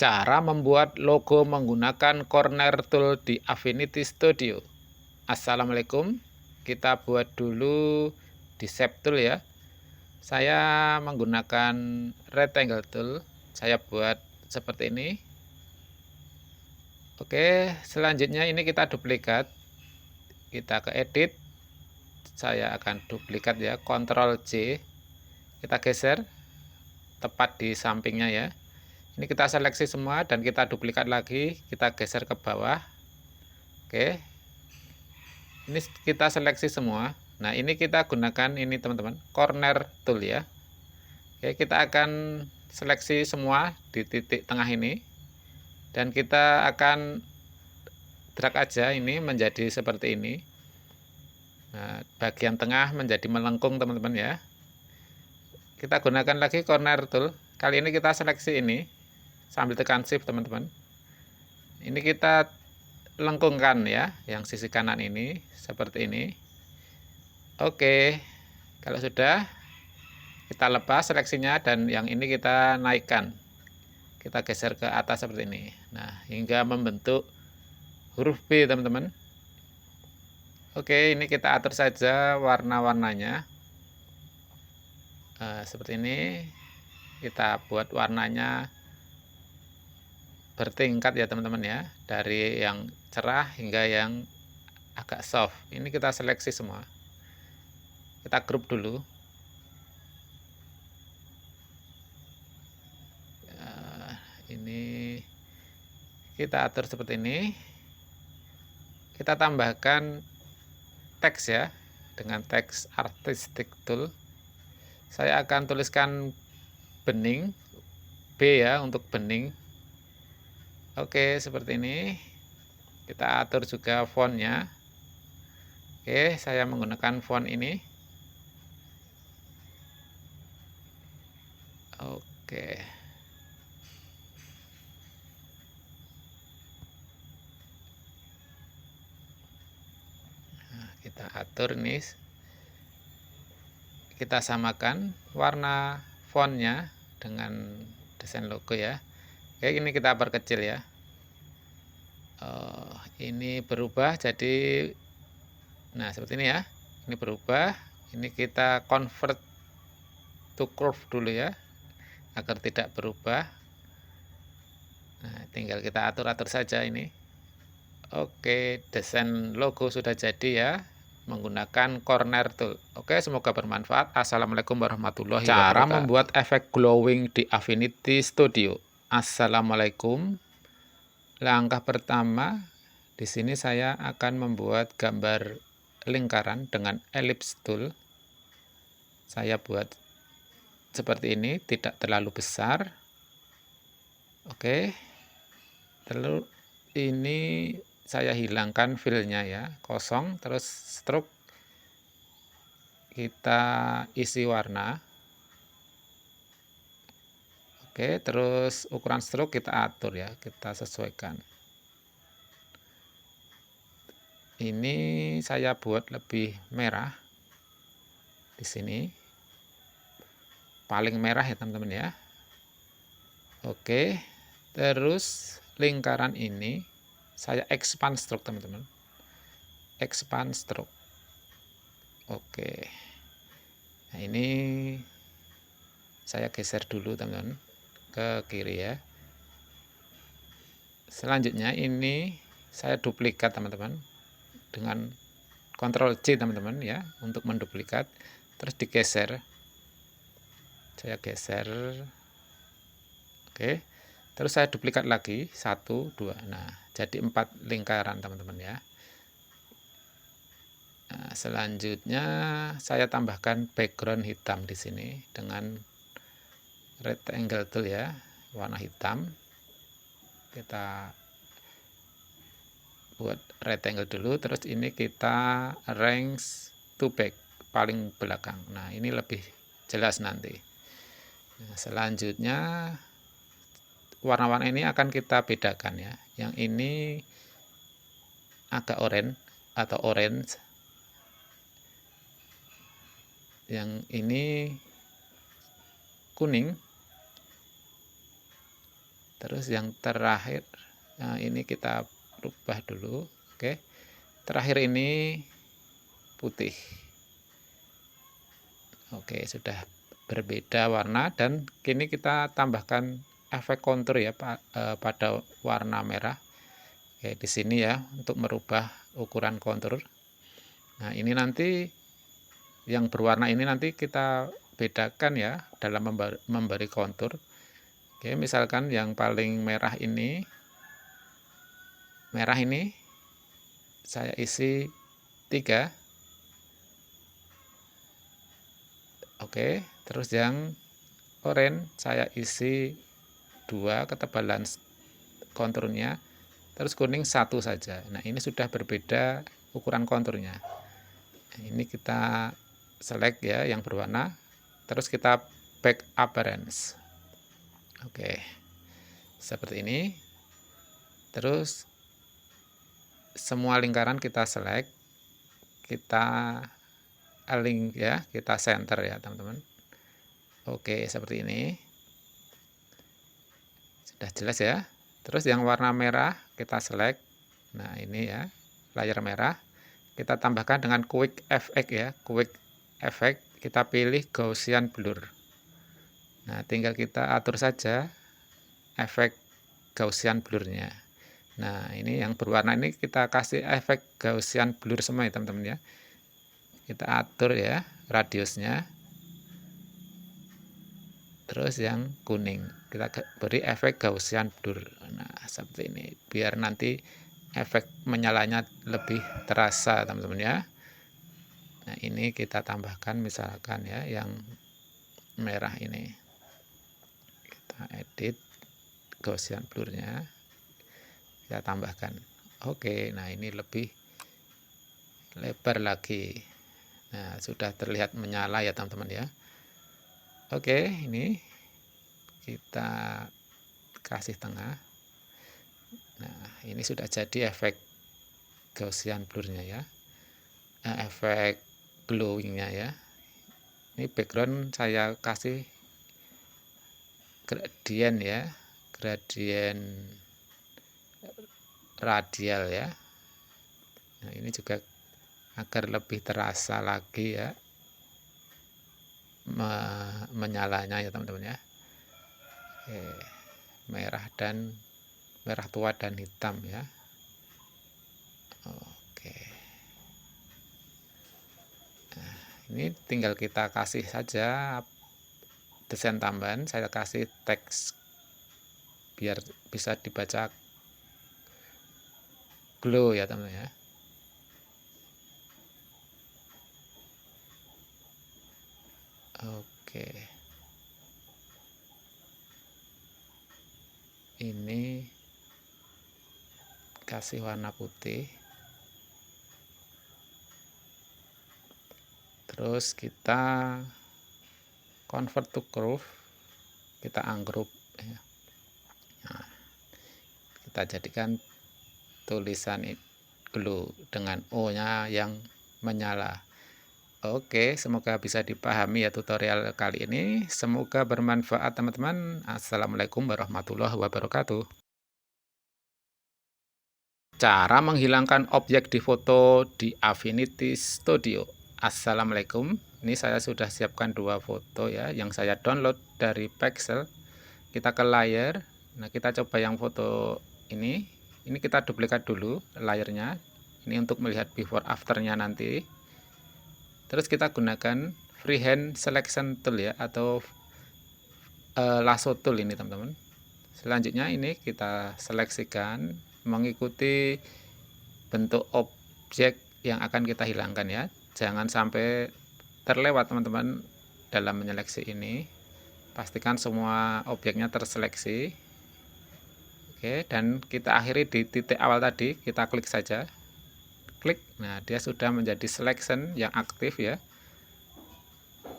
Cara membuat logo menggunakan corner tool di Affinity Studio. Assalamualaikum. Kita buat dulu di shape tool ya. Saya menggunakan rectangle tool. Saya buat seperti ini. Oke, selanjutnya ini kita duplikat. Kita ke edit. Saya akan duplikat ya, Ctrl J. Kita geser tepat di sampingnya ya. Ini kita seleksi semua dan kita duplikat lagi, kita geser ke bawah. Oke. Ini kita seleksi semua. Nah, ini kita gunakan ini teman-teman, corner tool ya. Oke, kita akan seleksi semua di titik tengah ini. Dan kita akan drag aja ini menjadi seperti ini. Nah, bagian tengah menjadi melengkung teman-teman ya. Kita gunakan lagi corner tool. Kali ini kita seleksi ini sambil tekan shift teman-teman. Ini kita lengkungkan ya, yang sisi kanan ini seperti ini. Oke, kalau sudah kita lepas seleksinya dan yang ini kita naikkan, kita geser ke atas seperti ini. Nah, hingga membentuk huruf B teman-teman. Oke, ini kita atur saja warna-warnanya seperti ini. Kita buat warnanya bertingkat ya teman-teman ya, dari yang cerah hingga yang agak soft. Ini kita seleksi semua, kita grup dulu. Ini kita atur seperti ini. Kita tambahkan teks ya, dengan teks artistic tool. Saya akan tuliskan bening, B ya untuk bening. Oke, seperti ini. Kita atur juga fontnya. Oke, saya menggunakan font ini. Oke. Nah, kita atur ini. Kita samakan warna fontnya dengan desain logo ya. Oke, ini kita perkecil ya. Ini berubah jadi, nah seperti ini ya. Ini berubah. Ini kita convert to curve dulu ya, agar tidak berubah. Nah, tinggal kita atur-atur saja ini. Oke, desain logo sudah jadi ya, menggunakan corner tool. Oke, semoga bermanfaat. Assalamualaikum warahmatullahi wabarakatuh. Cara membuat efek glowing di Affinity Studio. Assalamualaikum. Langkah pertama, di sini saya akan membuat gambar lingkaran dengan ellipse tool. Saya buat seperti ini, tidak terlalu besar. Oke. Lalu ini saya hilangkan fill-nya ya, kosong, terus stroke kita isi warna. Oke, terus ukuran stroke kita atur ya, kita sesuaikan. Ini saya buat lebih merah di sini, paling merah ya teman-teman ya. Oke, terus lingkaran ini saya expand stroke teman-teman, expand stroke. Oke, nah ini saya geser dulu teman-teman ke kiri ya. Selanjutnya ini saya duplikat teman-teman dengan Ctrl C teman-teman ya, untuk menduplikat, terus digeser. Saya geser. Oke, terus saya duplikat lagi 1 2. Nah, jadi 4 lingkaran teman-teman ya. Nah, selanjutnya saya tambahkan background hitam di sini dengan rectangle tool ya, warna hitam. Kita buat rectangle dulu, terus ini kita arrange to back, paling belakang. Nah, ini lebih jelas nanti. Nah, selanjutnya warna-warna ini akan kita bedakan ya. Yang ini agak oranye atau orange. Yang ini kuning. Terus yang terakhir, nah ini kita rubah dulu. Oke, terakhir ini putih. Oke, sudah berbeda warna, dan kini kita tambahkan efek kontur ya pada warna merah. Oke, di sini ya untuk merubah ukuran kontur. Nah, ini nanti yang berwarna ini nanti kita bedakan ya dalam memberi kontur. Oke, misalkan yang paling merah ini saya isi 3. Oke, terus yang oranye saya isi 2 ketebalan konturnya, terus kuning 1 saja. Nah, ini sudah berbeda ukuran konturnya. Nah, ini kita select ya yang berwarna, terus kita back appearance. Oke, seperti ini. Terus semua lingkaran kita select, kita align ya, kita center ya teman-teman. Oke, seperti ini. Sudah jelas ya. Terus yang warna merah kita select. Nah, ini ya, layar merah. Kita tambahkan dengan quick effect ya, quick effect. Kita pilih Gaussian blur. Nah, tinggal kita atur saja efek Gaussian blurnya. Nah, ini yang berwarna ini kita kasih efek Gaussian blur semua ya teman-teman ya. Kita atur ya radiusnya. Terus yang kuning kita beri efek Gaussian blur. Nah, seperti ini biar nanti efek menyalanya lebih terasa teman-teman ya. Nah, ini kita tambahkan misalkan ya yang merah ini. Kita edit Gaussian blurnya. Kita tambahkan. Oke, nah ini lebih lebar lagi. Nah, sudah terlihat menyala ya teman-teman ya. Oke, ini kita kasih tengah. Nah, ini sudah jadi efek Gaussian blurnya ya. Efek glowingnya ya. Ini background saya kasih gradient ya, gradient radial ya. Nah, ini juga agar lebih terasa lagi ya menyalanya ya teman-teman ya. Oke, merah tua dan hitam ya. Oke, nah, ini tinggal kita kasih saja desain tambahan. Saya kasih teks biar bisa dibaca glow ya teman-teman ya. Oke, ini kasih warna putih, terus kita convert to curve, kita ungroup ya. Nah, kita jadikan tulisan glow dengan O nya yang menyala. Oke, semoga bisa dipahami ya tutorial kali ini. Semoga bermanfaat teman-teman. Assalamualaikum warahmatullahi wabarakatuh. Cara menghilangkan objek di foto di Affinity Studio. Assalamualaikum. Ini saya sudah siapkan 2 foto ya yang saya download dari Pexel. Kita ke layar. Nah, kita coba yang foto ini. Ini kita duplikat dulu layarnya. Ini untuk melihat before afternya nanti. Terus kita gunakan freehand selection tool ya, atau lasso tool ini teman-teman. Selanjutnya ini kita seleksikan mengikuti bentuk objek yang akan kita hilangkan ya. Jangan sampai terlewat teman-teman dalam menyeleksi ini. Pastikan semua objeknya terseleksi. Oke, dan kita akhiri di titik awal tadi, kita klik saja. Klik, nah dia sudah menjadi selection yang aktif ya.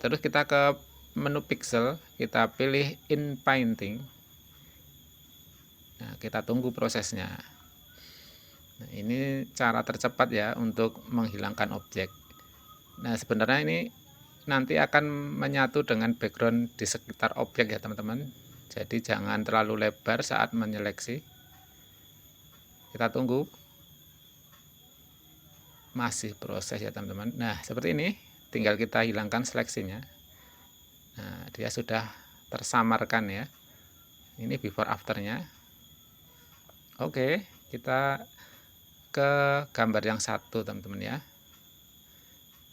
Terus kita ke menu pixel, kita pilih in painting. Nah, kita tunggu prosesnya. Nah, ini cara tercepat ya untuk menghilangkan objek. Nah, sebenarnya ini nanti akan menyatu dengan background di sekitar objek ya teman-teman. Jadi jangan terlalu lebar saat menyeleksi. Kita tunggu. Masih proses ya teman-teman. Nah, seperti ini. Tinggal kita hilangkan seleksinya. Nah, dia sudah tersamarkan ya. Ini before afternya. Oke, kita ke gambar yang satu teman-teman ya.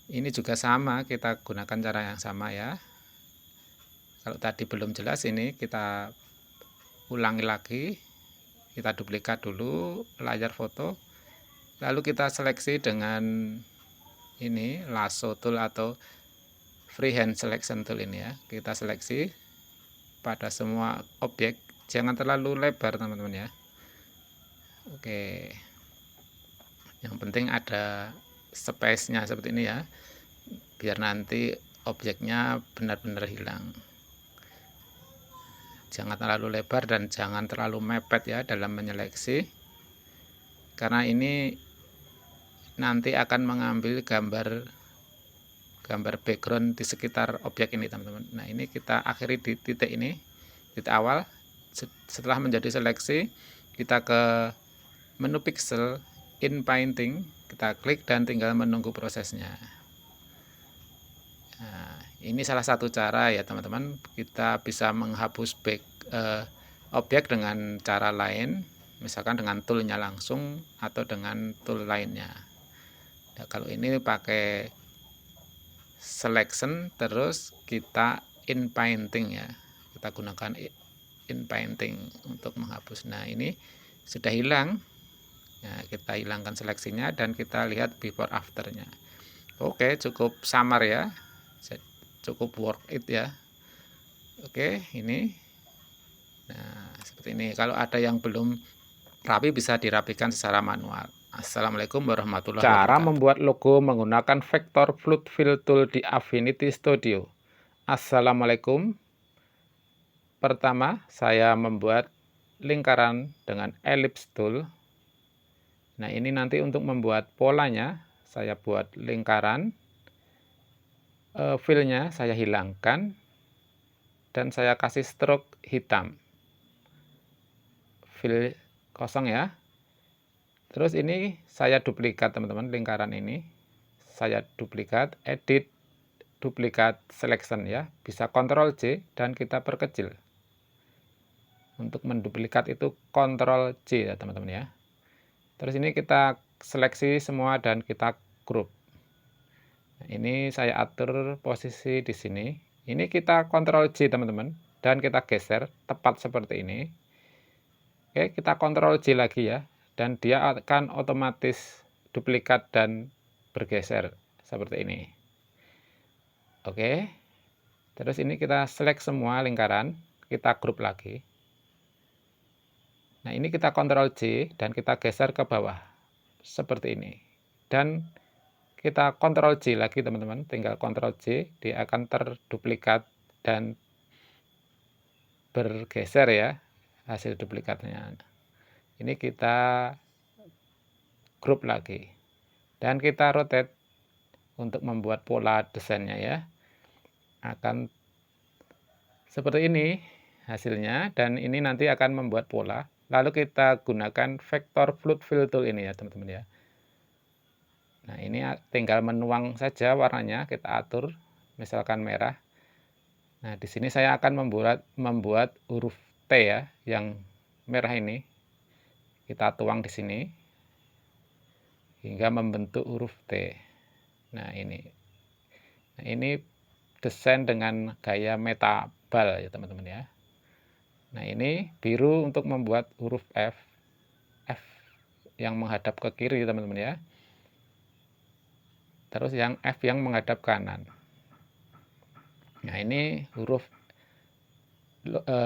Ini juga sama, kita gunakan cara yang sama ya. Kalau tadi belum jelas, ini kita ulangi lagi. Kita duplikat dulu layar foto, lalu kita seleksi dengan ini lasso tool atau freehand selection tool ini ya. Kita seleksi pada semua objek, jangan terlalu lebar teman-teman ya. Oke, yang penting ada space-nya seperti ini ya, biar nanti objeknya benar-benar hilang. Jangan terlalu lebar dan jangan terlalu mepet ya dalam menyeleksi, karena ini nanti akan mengambil gambar background di sekitar objek ini teman-teman. Nah, ini kita akhiri di titik ini, titik awal. Setelah menjadi seleksi, kita ke menu pixel, in painting, kita klik dan tinggal menunggu prosesnya. Nah, ini salah satu cara ya teman-teman, kita bisa menghapus objek dengan cara lain, misalkan dengan toolnya langsung atau dengan tool lainnya. Nah, kalau ini pakai selection terus kita in painting ya, kita gunakan in painting untuk menghapus. Nah, ini sudah hilang. Nah, kita hilangkan seleksinya dan kita lihat before afternya. Oke, cukup samar ya, cukup worth it ya. Oke, ini nah seperti ini. Kalau ada yang belum rapi bisa dirapikan secara manual. Assalamualaikum warahmatullahi wabarakatuh. Cara membuat logo menggunakan vector flood fill tool di Affinity Studio. Assalamualaikum. Pertama, saya membuat lingkaran dengan ellipse tool. Nah, ini nanti untuk membuat polanya, saya buat lingkaran. Fill-nya saya hilangkan dan saya kasih stroke hitam. Fill kosong ya. Terus ini saya duplikat teman-teman, lingkaran ini saya duplikat, edit, duplikat, selection ya. Bisa Ctrl J dan kita perkecil. Untuk menduplikat itu Ctrl J ya teman-teman ya. Terus ini kita seleksi semua dan kita group. Nah, ini saya atur posisi di sini. Ini kita Ctrl J teman-teman dan kita geser tepat seperti ini. Oke, kita Ctrl J lagi ya, dan dia akan otomatis duplikat dan bergeser seperti ini. Oke, terus ini kita select semua lingkaran, kita grup lagi. Nah, ini kita Ctrl J dan kita geser ke bawah seperti ini, dan kita Ctrl J lagi teman-teman, tinggal Ctrl J, dia akan terduplikat dan bergeser ya hasil duplikatnya. Ini kita grup lagi dan kita rotate untuk membuat pola desainnya ya. Akan seperti ini hasilnya, dan ini nanti akan membuat pola. Lalu kita gunakan vector flood fill tool ini ya teman-teman ya. Nah, ini tinggal menuang saja warnanya, kita atur misalkan merah. Nah, di sini saya akan membuat huruf T ya, yang merah ini. Kita tuang di sini hingga membentuk huruf T. Nah, ini desain dengan gaya metabel ya teman-teman ya. Nah, ini biru untuk membuat huruf F yang menghadap ke kiri teman-teman ya. Terus yang F yang menghadap kanan. Nah, ini huruf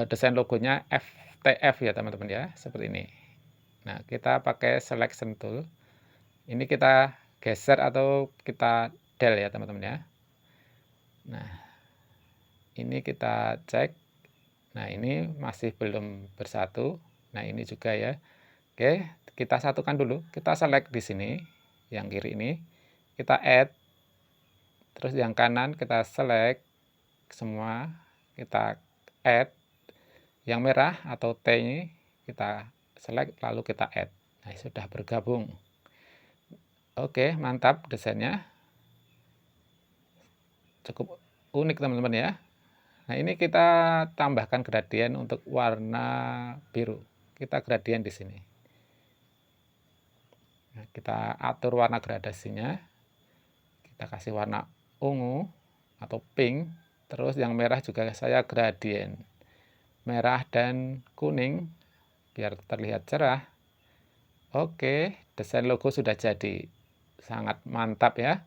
desain logonya FTF ya teman-teman ya, seperti ini. Nah, kita pakai selection tool. Ini kita geser atau kita del ya teman-teman ya. Nah, ini kita cek. Nah, ini masih belum bersatu. Nah, ini juga ya. Oke, kita satukan dulu. Kita select di sini, yang kiri ini. Kita add. Terus yang kanan kita select semua. Kita add. yang merah atau T ini kita select lalu kita add. Nah, sudah bergabung. Oke, mantap desainnya. Cukup unik teman-teman ya. Nah, ini kita tambahkan gradien untuk warna biru. Kita gradien di sini. Nah, kita atur warna gradasinya. Kita kasih warna ungu atau pink. Terus yang merah juga saya gradien. Merah dan kuning biar terlihat cerah. Oke, desain logo sudah jadi. Sangat mantap ya.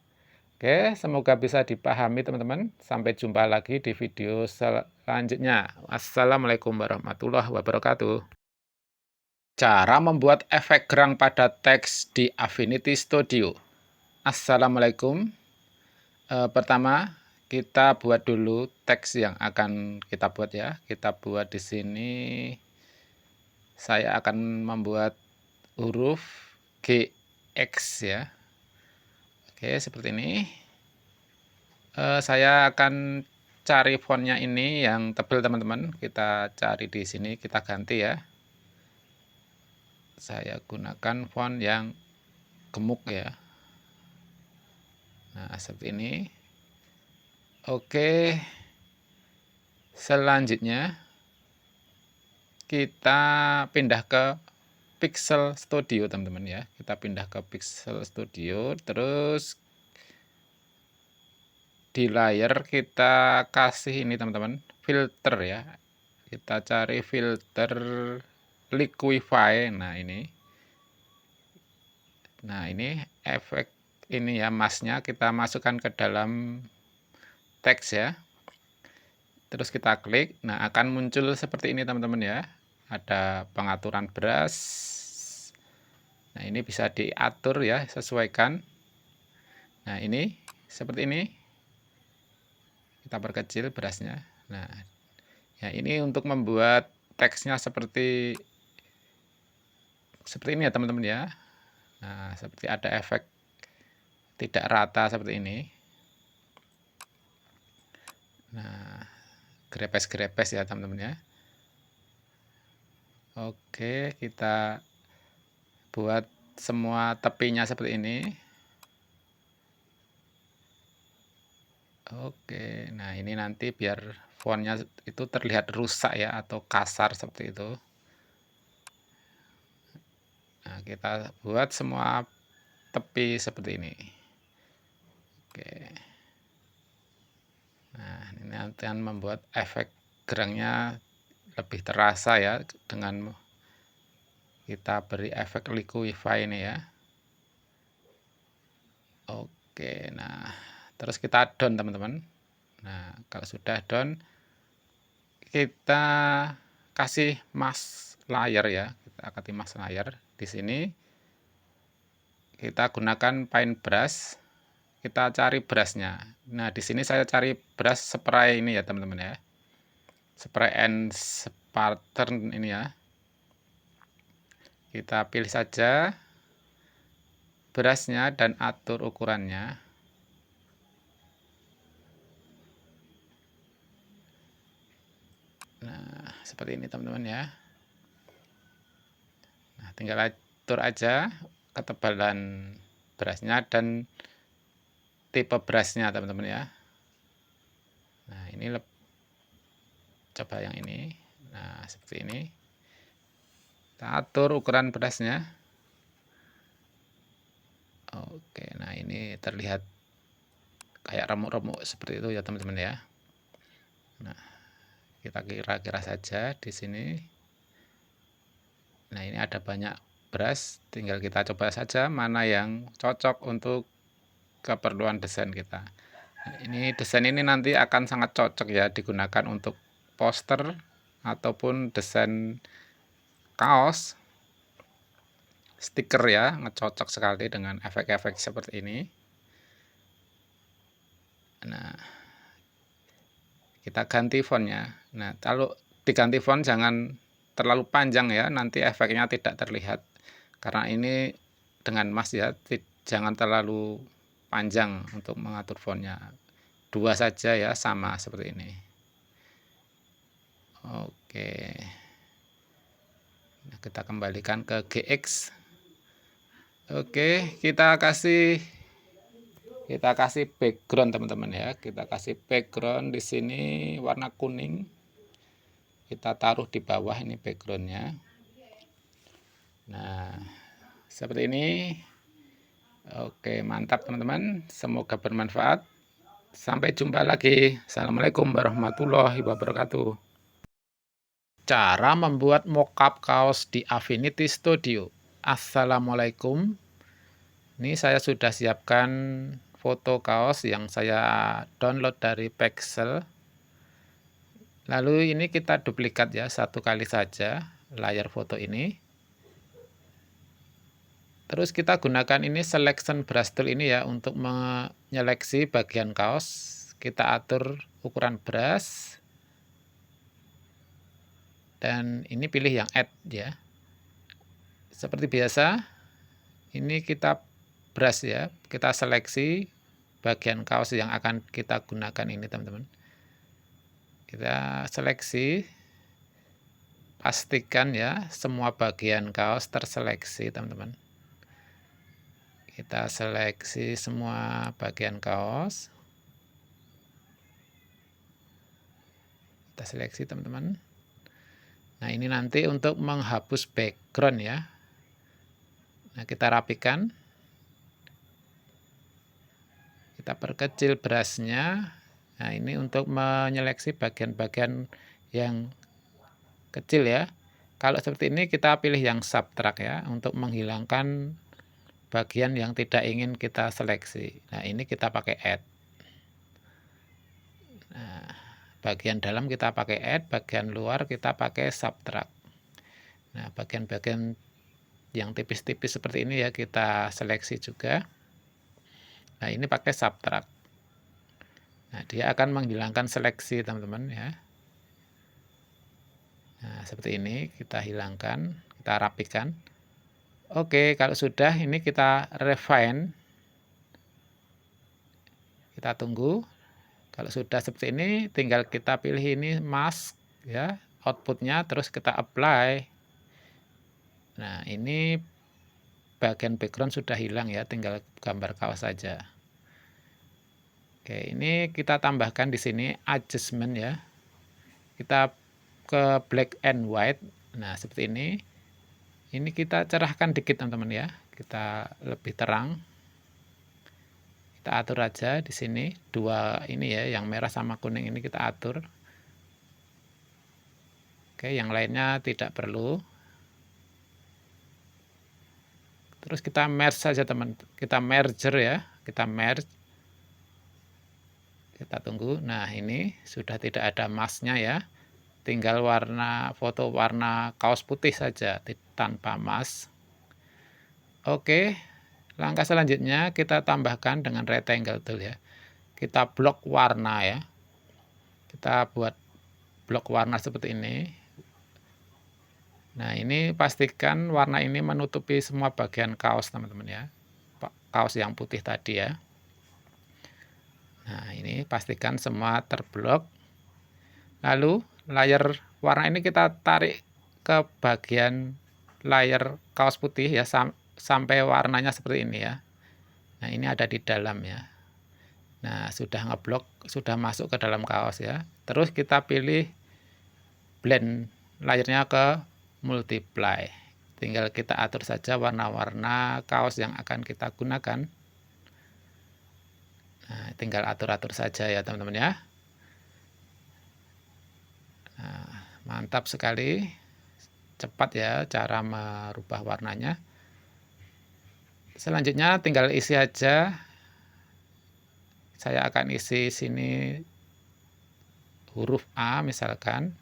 Oke, semoga bisa dipahami teman-teman. Sampai jumpa lagi di video selanjutnya. Wassalamualaikum warahmatullahi wabarakatuh. Cara membuat efek gerang pada teks di Affinity Studio. Assalamualaikum. Pertama, kita buat dulu teks yang akan kita buat ya. Kita buat di sini. Saya akan membuat huruf GX ya. Oke, seperti ini. Saya akan cari fontnya ini yang tebal teman-teman. Kita cari di sini, kita ganti ya. Saya gunakan font yang gemuk ya. Nah, seperti ini. Oke. Selanjutnya kita pindah ke Pixel Studio teman-teman ya. Kita pindah ke Pixel Studio, terus di layar kita kasih ini teman-teman, filter ya. Kita cari filter Liquify. Nah, ini efek ini ya, masknya kita masukkan ke dalam teks ya. Terus kita klik. Nah, akan muncul seperti ini teman-teman ya. Ada pengaturan brush. Nah, ini bisa diatur ya, sesuaikan. Nah, ini seperti ini. Kita perkecil brushnya. Nah, ya ini untuk membuat teksnya seperti ini ya teman-teman ya. Nah, seperti ada efek tidak rata seperti ini. Nah, grepes-grepes ya teman-teman ya. Oke, kita buat semua tepinya seperti ini. Oke, nah ini nanti biar fontnya itu terlihat rusak ya atau kasar seperti itu. Nah, kita buat semua tepi seperti ini. Oke. Nah, ini nanti akan membuat efek gerangnya lebih terasa ya dengan kita beri efek Liquify ini ya. Oke, nah terus kita down teman-teman. Nah, kalau sudah down, kita kasih mask layar ya. Kita kasih mask layar di sini. Kita gunakan paintbrush. Kita cari brushnya. Nah, di sini saya cari brush spray ini ya teman-teman ya. Spray and pattern ini ya. Kita pilih saja brushnya dan atur ukurannya. Nah, seperti ini teman-teman ya. Nah, tinggal atur aja ketebalan brushnya dan tipe brushnya teman-teman ya. Nah, ini coba yang ini. Nah, seperti ini. Kita atur ukuran brushnya. Oke, nah ini terlihat kayak remuk-remuk seperti itu ya teman-teman ya. Nah, kita kira-kira saja di sini. Nah, ini ada banyak brush, tinggal kita coba saja mana yang cocok untuk keperluan desain kita. Nah, ini desain ini nanti akan sangat cocok ya digunakan untuk poster ataupun desain kaos, stiker ya, ngecocok sekali dengan efek-efek seperti ini. Nah, kita ganti fontnya. Nah, kalau diganti font jangan terlalu panjang ya, nanti efeknya tidak terlihat. Karena ini dengan mas ya, jangan terlalu panjang untuk mengatur fontnya. 2 saja ya, sama seperti ini. Oke. Nah, kita kembalikan ke GX. Oke, kita kasih background teman-teman ya. Kita kasih background di sini warna kuning. Kita taruh di bawah ini backgroundnya. Nah, seperti ini. Oke, mantap teman-teman. Semoga bermanfaat. Sampai jumpa lagi. Assalamualaikum warahmatullahi wabarakatuh. Cara membuat mockup kaos di Affinity Studio. Assalamualaikum. Ini saya sudah siapkan foto kaos yang saya download dari Pexel. Lalu ini kita duplikat ya, satu kali saja layar foto ini. Terus kita gunakan ini selection brush tool ini ya untuk menyeleksi bagian kaos. Kita atur ukuran brush. Dan ini pilih yang add ya. Seperti biasa, ini kita brush ya. Kita seleksi bagian kaos yang akan kita gunakan ini teman-teman. Kita seleksi, pastikan ya semua bagian kaos terseleksi teman-teman. Kita seleksi semua bagian kaos. Kita seleksi teman-teman. Nah, ini nanti untuk menghapus background ya. Nah, kita rapikan. Kita perkecil brushnya. Nah, ini untuk menyeleksi bagian-bagian yang kecil ya. Kalau seperti ini kita pilih yang subtract ya, untuk menghilangkan bagian yang tidak ingin kita seleksi. Nah, ini kita pakai add. Nah, bagian dalam kita pakai add, bagian luar kita pakai subtract. Nah, bagian-bagian yang tipis-tipis seperti ini ya kita seleksi juga. Nah, ini pakai subtract. Nah, dia akan menghilangkan seleksi teman-teman ya. Nah, seperti ini kita hilangkan, kita rapikan. Oke, kalau sudah ini kita refine. Kita tunggu. Kalau sudah seperti ini, tinggal kita pilih ini mask ya, outputnya, terus kita apply. Nah, ini bagian background sudah hilang ya, tinggal gambar kaos saja. Oke, ini kita tambahkan di sini adjustment ya. Kita ke black and white. Nah, seperti ini. Ini kita cerahkan dikit teman-teman ya. Kita lebih terang. Kita atur aja di sini dua ini ya, yang merah sama kuning ini kita atur. Oke, yang lainnya tidak perlu. Terus kita merge saja teman. Kita merger ya. Kita merge. Kita tunggu. Nah, ini sudah tidak ada masknya ya. Tinggal warna foto warna kaos putih saja tanpa mask. Oke, langkah selanjutnya kita tambahkan dengan rectangle tool ya. Kita blok warna ya. Kita buat blok warna seperti ini. Nah, ini pastikan warna ini menutupi semua bagian kaos teman-teman ya. Kaos yang putih tadi ya. Nah, ini pastikan semua terblok. Lalu layer warna ini kita tarik ke bagian layer kaos putih ya, sampai warnanya seperti ini ya. Nah, ini ada di dalam ya. Nah, sudah ngeblok, sudah masuk ke dalam kaos ya. Terus kita pilih blend layernya ke multiply. Tinggal kita atur saja warna-warna kaos yang akan kita gunakan. Nah, tinggal atur-atur saja ya teman-teman ya. Nah, mantap sekali, cepat ya cara merubah warnanya. Selanjutnya tinggal isi aja. Saya akan isi sini huruf A misalkan.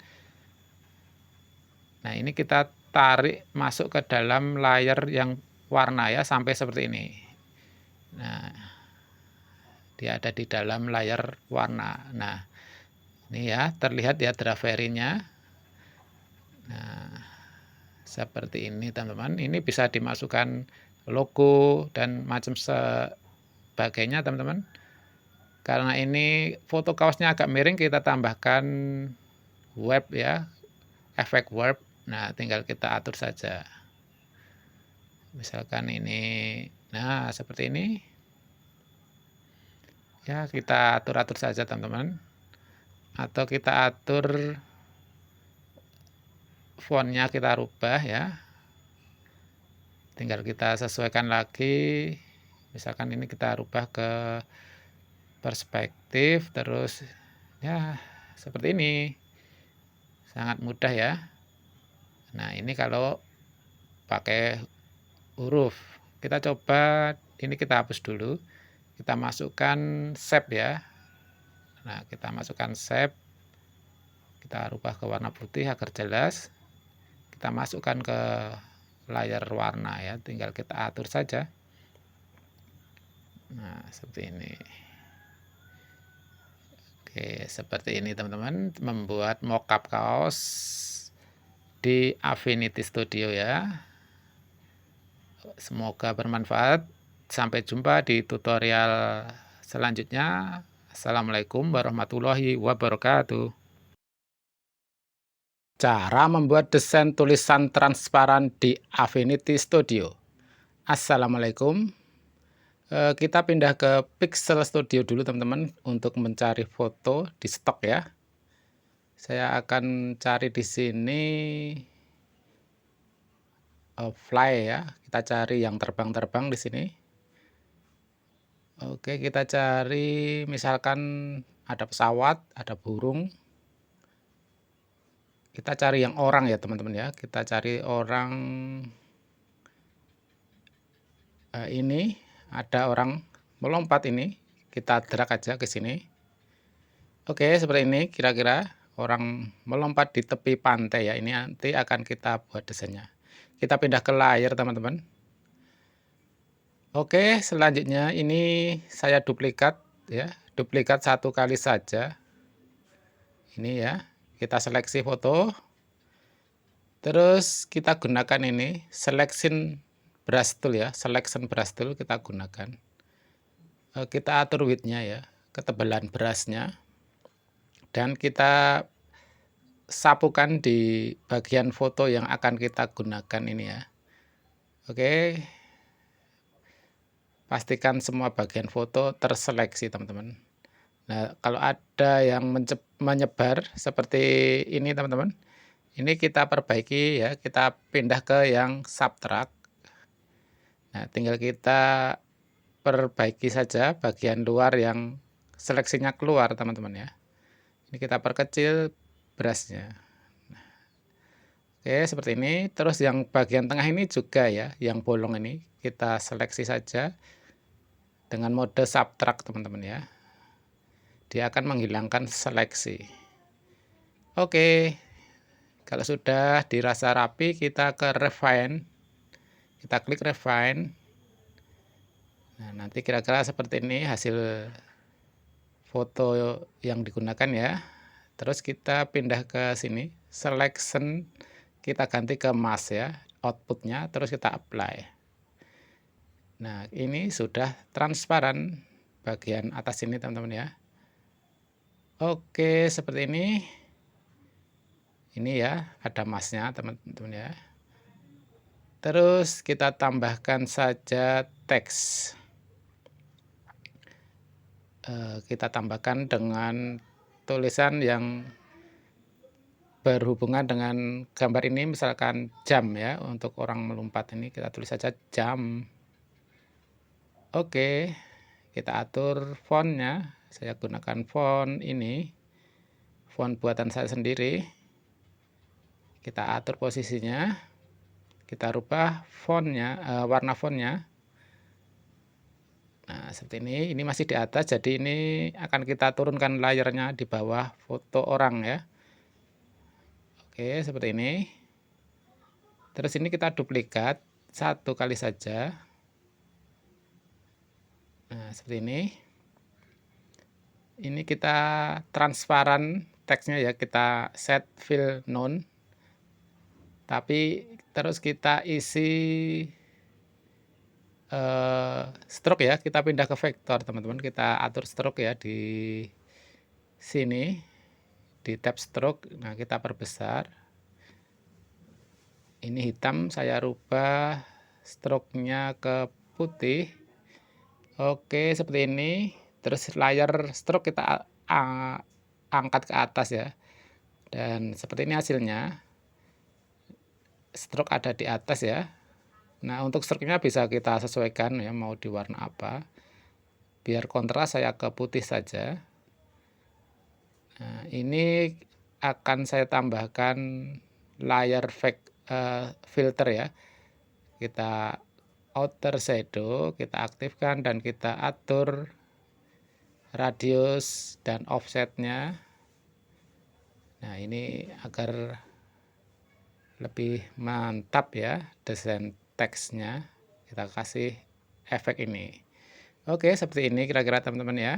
Nah, ini kita tarik masuk ke dalam layer yang warna ya, sampai seperti ini. Nah, dia ada di dalam layar warna. Nah, ini ya terlihat ya driverinya. Nah, seperti ini teman-teman. Ini bisa dimasukkan logo dan macam sebagainya teman-teman. Karena ini foto kaosnya agak miring, kita tambahkan warp ya, efek warp. Nah, tinggal kita atur saja. Misalkan ini, nah seperti ini. Ya, kita atur-atur saja teman-teman. Atau kita atur fontnya, kita rubah ya. Tinggal kita sesuaikan lagi. Misalkan ini kita rubah ke perspektif, terus ya seperti ini. Sangat mudah ya. Nah, ini kalau pakai huruf. Kita coba, ini kita hapus dulu. Kita masukkan shape ya. Nah, kita masukkan shape. Kita rubah ke warna putih agar jelas. Kita masukkan ke layar warna ya. Tinggal kita atur saja. Nah, seperti ini. Oke, seperti ini teman-teman, membuat mockup kaos di Affinity Studio ya. Semoga bermanfaat. Sampai jumpa di tutorial selanjutnya. Assalamualaikum warahmatullahi wabarakatuh. Cara membuat desain tulisan transparan di Affinity Studio. Assalamualaikum. Kita pindah ke Pixel Studio dulu teman-teman untuk mencari foto di stok ya. Saya akan cari di sini fly ya. Kita cari yang terbang-terbang di sini. Oke, kita cari misalkan ada pesawat, ada burung. Kita cari yang orang ya teman-teman ya. Kita cari orang ini. Ada orang melompat ini, kita drag aja ke sini. Oke, seperti ini kira-kira orang melompat di tepi pantai ya. Ini nanti akan kita buat desainnya. Kita pindah ke layar teman-teman. Oke, selanjutnya ini saya duplikat ya, duplikat satu kali saja. Ini ya, kita seleksi foto. Terus kita gunakan ini selection brush tool ya, selection brush tool kita gunakan. Kita atur width-nya ya, ketebalan brush-nya. Dan kita sapukan di bagian foto yang akan kita gunakan ini ya. Oke. Pastikan semua bagian foto terseleksi teman-teman. Nah, kalau ada yang menyebar seperti ini teman-teman, ini kita perbaiki ya, kita pindah ke yang subtract. Nah, tinggal kita perbaiki saja bagian luar yang seleksinya keluar teman-teman ya. Ini kita perkecil brushnya. Oke, seperti ini. Terus yang bagian tengah ini juga ya, yang bolong ini kita seleksi saja dengan mode subtract teman-teman ya. Dia akan menghilangkan seleksi. Oke, kalau sudah dirasa rapi, kita ke refine. Kita klik refine. Nah, nanti kira-kira seperti ini hasil foto yang digunakan ya. Terus kita pindah ke sini, selection kita ganti ke mask ya, outputnya, terus kita apply. Nah, ini sudah transparan bagian atas ini teman-teman ya. Oke, seperti ini. Ini ya, ada masknya teman-teman ya. Terus kita tambahkan saja teks. Kita tambahkan dengan tulisan yang berhubungan dengan gambar ini, misalkan jam ya, untuk orang melompat ini kita tulis saja jam. Oke, kita atur fontnya. Saya gunakan font ini, font buatan saya sendiri. Kita atur posisinya, kita rubah fontnya, warna fontnya. Nah, seperti ini masih di atas, jadi ini akan kita turunkan layarnya di bawah foto orang ya. Oke, seperti ini. Terus ini kita duplikat satu kali saja. Nah, seperti ini. Ini kita transparan teksnya ya, kita set fill none. Tapi terus kita isi stroke ya, kita pindah ke vektor teman-teman, kita atur stroke ya di sini, di tab stroke. Nah, kita perbesar. Ini hitam, saya rubah stroke-nya ke putih. Oke, seperti ini. Terus layar stroke kita angkat ke atas ya. Dan seperti ini hasilnya. Stroke ada di atas ya. Nah, untuk stroke-nya bisa kita sesuaikan ya, mau di warna apa. Biar kontras saya ke putih saja. Nah, ini akan saya tambahkan layar filter ya. Kita outer shadow, kita aktifkan dan kita atur radius dan offsetnya. Nah, ini agar lebih mantap ya desain teksnya, kita kasih efek ini. Oke, seperti ini kira-kira teman-teman ya.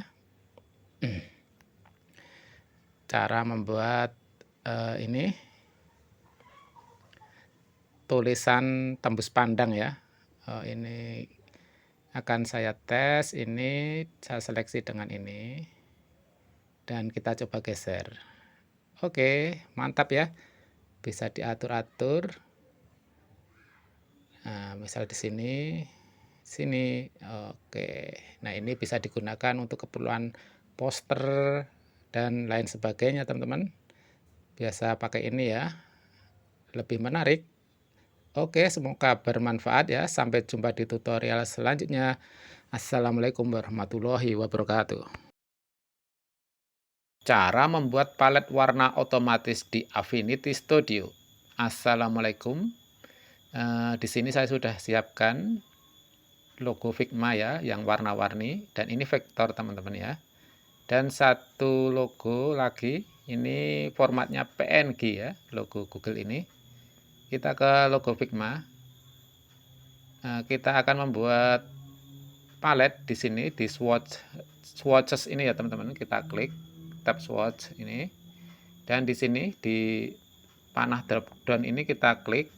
Cara membuat ini tulisan tembus pandang ya. Ini akan saya tes, ini saya seleksi dengan ini dan kita coba geser. Oke, mantap ya, bisa diatur-atur. Nah, misal di sini, oke. Nah, ini bisa digunakan untuk keperluan poster dan lain sebagainya teman-teman. Biasa pakai ini ya, lebih menarik. Oke, semoga bermanfaat ya. Sampai jumpa di tutorial selanjutnya. Assalamualaikum warahmatullahi wabarakatuh. Cara membuat palet warna otomatis di Affinity Studio. Assalamualaikum. Di sini saya sudah siapkan logo Figma ya, yang warna-warni, dan ini vektor teman-teman ya. Dan satu logo lagi, ini formatnya PNG ya, logo Google ini. Kita ke logo Figma. Kita akan membuat palet di sini di swatches ini ya teman-teman. Kita klik tab swatch ini, dan di sini di panah drop down ini kita klik.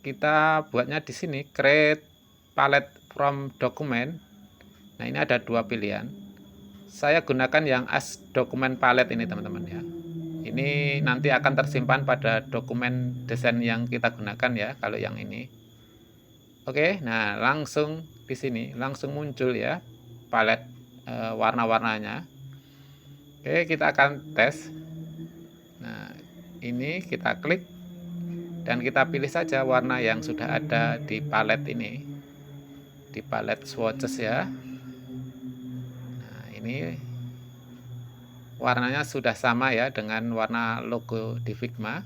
Kita buatnya di sini create palette from document. Nah, ini ada dua pilihan. Saya gunakan yang as dokumen palette ini teman-teman ya. Ini nanti akan tersimpan pada dokumen desain yang kita gunakan ya kalau yang ini. Oke, nah langsung di sini langsung muncul ya palet warna-warnanya. Oke, kita akan tes. Nah, ini kita klik dan kita pilih saja warna yang sudah ada di palet ini, di palet swatches ya. Nah, ini warnanya sudah sama ya dengan warna logo di Figma.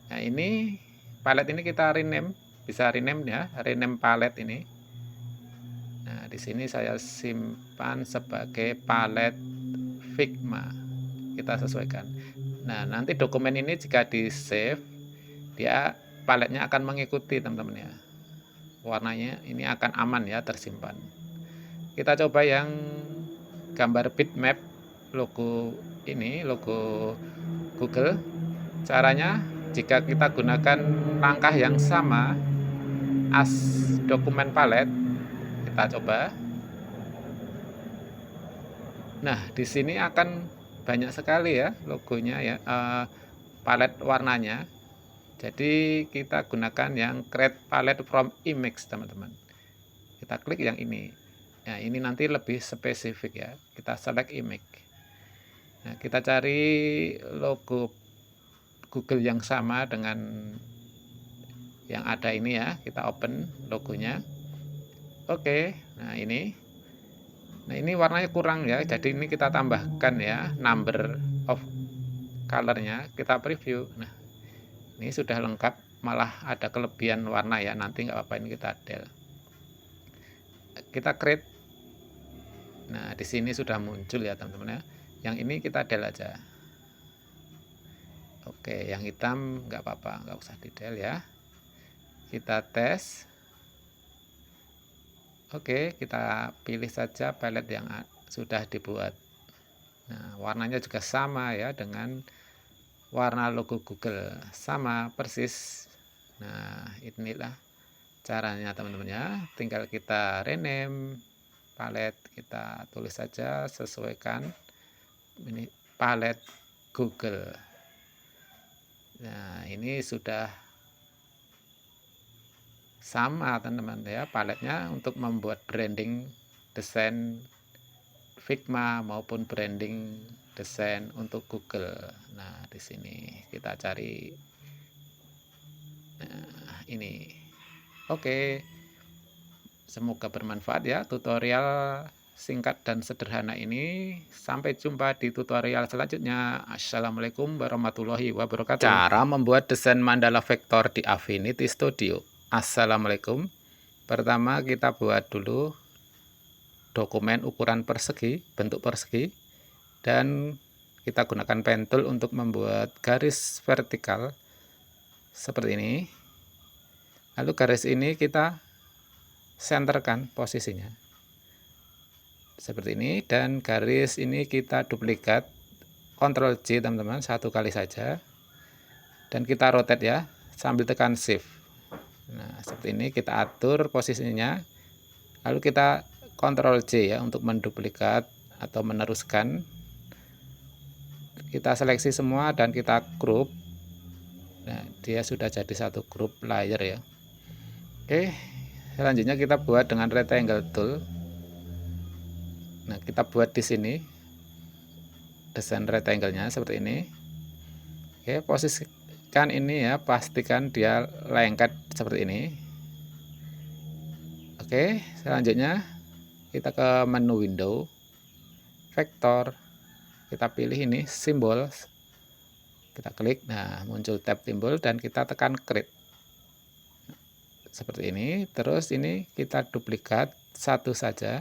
Nah, ini palet ini kita rename, bisa rename ya, rename palet ini. Nah, di sini saya simpan sebagai palet Figma. Kita sesuaikan. Nah, nanti dokumen ini jika di save, dia paletnya akan mengikuti teman-teman ya. Warnanya ini akan aman ya, tersimpan. Kita coba yang gambar bitmap logo ini, logo Google. Caranya jika kita gunakan langkah yang sama as dokumen palet, kita coba. Nah, di sini akan banyak sekali ya logonya ya, palet warnanya. Jadi kita gunakan yang create palette from image teman-teman. Kita klik yang ini. Nah, ini nanti lebih spesifik ya. Kita select image. Nah, kita cari logo Google yang sama dengan yang ada ini ya. Kita open logonya. Oke, nah ini. Nah, ini warnanya kurang ya. Jadi ini kita tambahkan ya number of colornya. Kita preview. Nah, ini sudah lengkap. Malah ada kelebihan warna ya. Nanti nggak apa-apa, ini kita del. Kita create. Nah, di sini sudah muncul ya teman-teman ya. Yang ini kita del aja. Oke, yang hitam nggak apa-apa, nggak usah di del ya. Kita tes. Oke, kita pilih saja palette yang sudah dibuat. Nah, warnanya juga sama ya dengan warna logo Google, sama persis. Nah, inilah caranya teman-teman ya. Tinggal kita rename palette, kita tulis saja, sesuaikan ini palette Google. Nah, ini sudah sama teman-teman ya, paletnya untuk membuat branding desain Figma maupun branding desain untuk Google. Nah, di sini kita cari ini. Oke. Semoga bermanfaat ya tutorial singkat dan sederhana ini. Sampai jumpa di tutorial selanjutnya. Assalamualaikum warahmatullahi wabarakatuh. Cara membuat desain mandala vektor di Affinity Studio. Assalamualaikum. Pertama kita buat dulu dokumen ukuran persegi, bentuk persegi, dan kita gunakan pen tool untuk membuat garis vertikal seperti ini. Lalu garis ini kita senterkan posisinya seperti ini, dan garis ini kita duplikat, Ctrl J teman-teman, satu kali saja, dan kita rotate ya sambil tekan shift. Nah, seperti ini kita atur posisinya, lalu kita Ctrl J ya untuk menduplikat atau meneruskan. Kita seleksi semua dan kita group. Nah, dia sudah jadi satu grup layer ya. Oke, selanjutnya kita buat dengan rectangle tool. Nah, kita buat di sini desain rectangle-nya seperti ini. Oke, posisikan ini ya, pastikan dia lengket seperti ini. Oke, selanjutnya kita ke menu window, vektor, kita pilih ini simbol, kita klik, nah muncul tab timbul dan kita tekan create. Seperti ini, terus ini kita duplikat satu saja,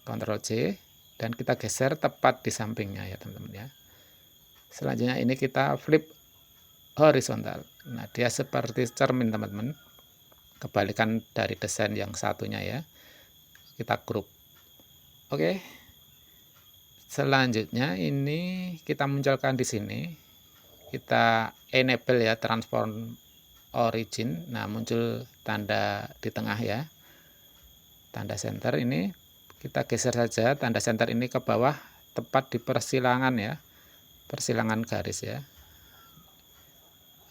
Ctrl J, dan kita geser tepat di sampingnya ya teman-teman ya. Selanjutnya ini kita flip horizontal. Nah, dia seperti cermin teman-teman, kebalikan dari desain yang satunya ya. Kita group. Oke, selanjutnya ini kita munculkan di sini, kita enable ya transform origin. Nah, muncul tanda di tengah ya, tanda center. Ini kita geser saja tanda center ini ke bawah, tepat di persilangan ya, persilangan garis ya.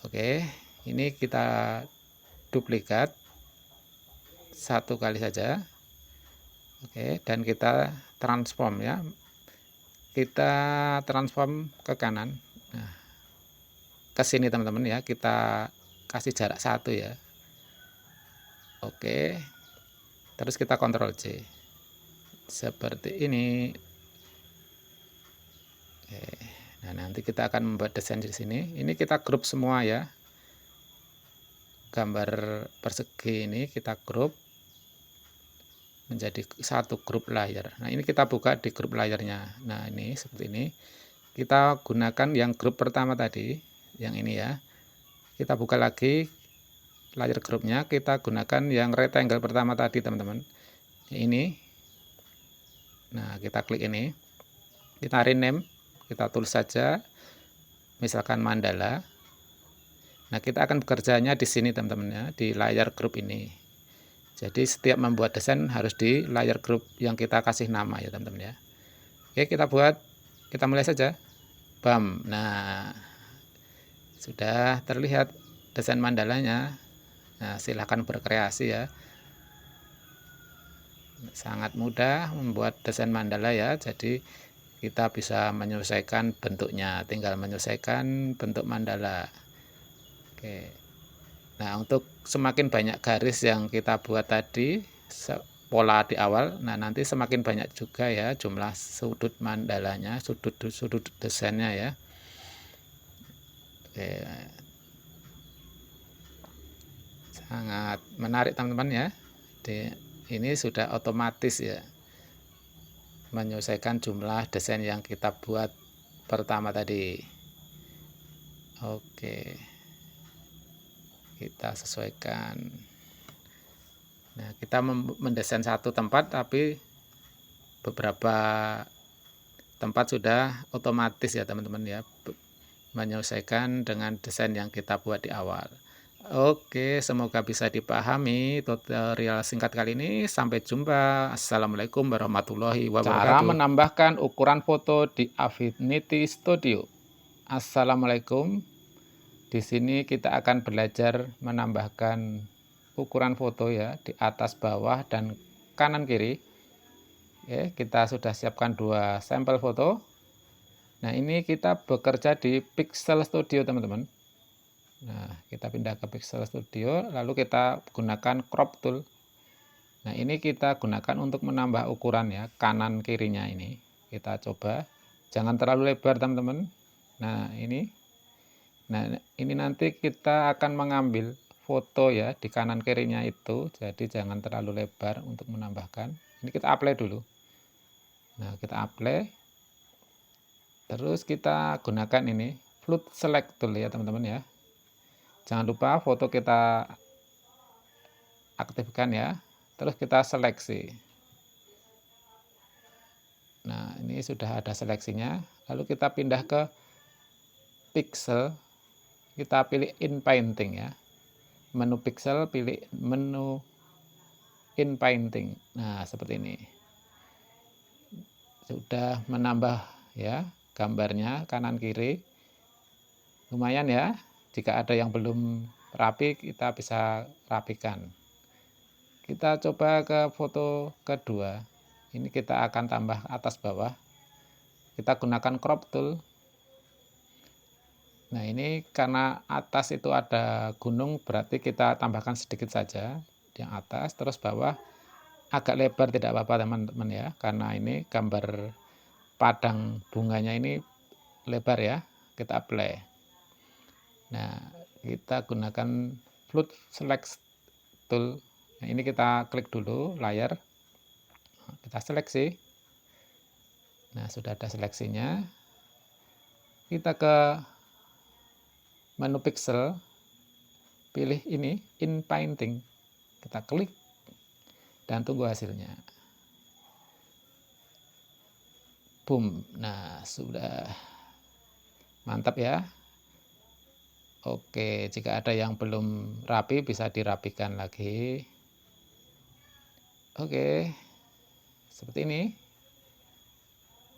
Oke, ini kita duplikat satu kali saja. Oke, dan kita transform ya, kita transform ke kanan. Nah, ke sini teman-teman ya, kita kasih jarak satu ya. Oke, terus kita Ctrl J seperti ini. Oke, nah nanti kita akan membuat desain di sini. Ini kita grup semua ya, gambar persegi ini kita grup menjadi satu grup layer. Nah, ini kita buka di grup layernya. Nah, ini seperti ini. Kita gunakan yang grup pertama tadi, yang ini ya. Kita buka lagi layer grupnya, kita gunakan yang rectangle pertama tadi teman-teman, ini. Nah, kita klik ini, kita rename, kita tulis saja misalkan mandala. Nah, kita akan bekerjanya di sini teman-teman ya, di layer group ini. Jadi setiap membuat desain harus di layer group yang kita kasih nama ya teman-teman ya. Oke, kita buat, kita mulai saja. Bam. Nah, sudah terlihat desain mandalanya. Nah, silahkan berkreasi ya. Sangat mudah membuat desain mandala ya. Jadi kita bisa menyesuaikan bentuknya, tinggal menyesuaikan bentuk mandala. Oke. Nah, untuk semakin banyak garis yang kita buat tadi, pola di awal, nah nanti semakin banyak juga ya jumlah sudut mandalanya, sudut desainnya ya. Oke. Sangat menarik teman-teman ya. Ini sudah otomatis ya, menyesuaikan jumlah desain yang kita buat pertama tadi. Oke, kita sesuaikan. Nah, kita mendesain satu tempat, tapi beberapa tempat sudah otomatis ya teman-teman ya, menyesuaikan dengan desain yang kita buat di awal. Oke, semoga bisa dipahami tutorial singkat kali ini. Sampai jumpa. Assalamualaikum warahmatullahi wabarakatuh. Cara menambahkan ukuran foto di Affinity Studio. Assalamualaikum. Di sini kita akan belajar menambahkan ukuran foto ya di atas bawah dan kanan kiri. Oke, kita sudah siapkan 2 sampel foto. Nah, ini kita bekerja di Pixel Studio, teman-teman. Nah, kita pindah ke Pixel Studio, lalu kita gunakan crop tool. Nah, ini kita gunakan untuk menambah ukuran ya, kanan kirinya ini. Kita coba, jangan terlalu lebar teman-teman. Nah, ini nanti kita akan mengambil foto ya di kanan kirinya itu, jadi jangan terlalu lebar untuk menambahkan. Ini kita apply dulu. Nah, kita apply. Terus kita gunakan ini, Float Select Tool ya teman-teman ya. Jangan lupa foto kita aktifkan ya. Terus kita seleksi. Nah, ini sudah ada seleksinya. Lalu kita pindah ke pixel. Kita pilih in painting ya. Menu pixel, pilih menu in painting. Nah, seperti ini. Sudah menambah ya gambarnya kanan kiri. Lumayan ya. Jika ada yang belum rapi, kita bisa rapikan. Kita coba ke foto kedua. Ini kita akan tambah atas bawah. Kita gunakan crop tool. Nah, ini karena atas itu ada gunung, berarti kita tambahkan sedikit saja yang atas, terus bawah agak lebar tidak apa-apa teman-teman ya, karena ini gambar padang bunganya ini lebar ya. Kita apply. Nah, kita gunakan Float Select Tool. Nah, ini kita klik dulu layar, kita seleksi. Nah, sudah ada seleksinya. Kita ke menu pixel, pilih ini in painting, kita klik dan tunggu hasilnya. Boom. Nah, sudah mantap ya. Oke, jika ada yang belum rapi bisa dirapikan lagi. Oke, seperti ini.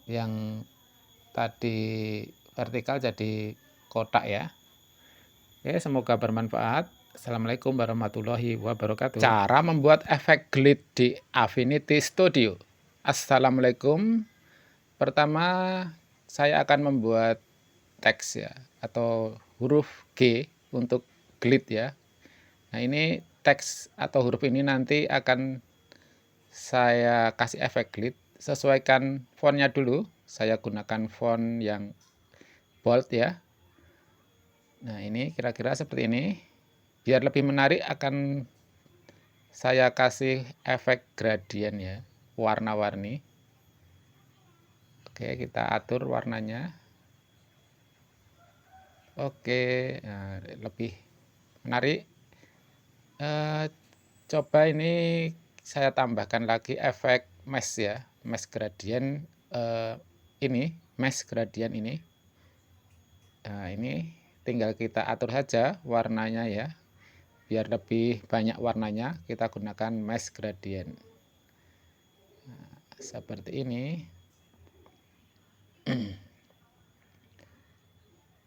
Yang tadi vertikal jadi kotak ya. Oke, semoga bermanfaat. Assalamualaikum warahmatullahi wabarakatuh. Cara membuat efek glide di Affinity Studio. Assalamualaikum. Pertama, saya akan membuat teks ya, atau huruf G untuk glide ya. Nah, ini teks atau huruf ini nanti akan saya kasih efek glide. Sesuaikan fontnya dulu. Saya gunakan font yang bold ya. Nah, ini kira-kira seperti ini. Biar lebih menarik akan saya kasih efek gradien ya, warna-warni. Oke, kita atur warnanya. Oke, nah, lebih menarik. Coba ini saya tambahkan lagi efek mesh ya, mesh gradient ini, mesh gradient ini. Nah, ini tinggal kita atur saja warnanya ya. Biar lebih banyak warnanya, kita gunakan mesh gradient. Nah, seperti ini.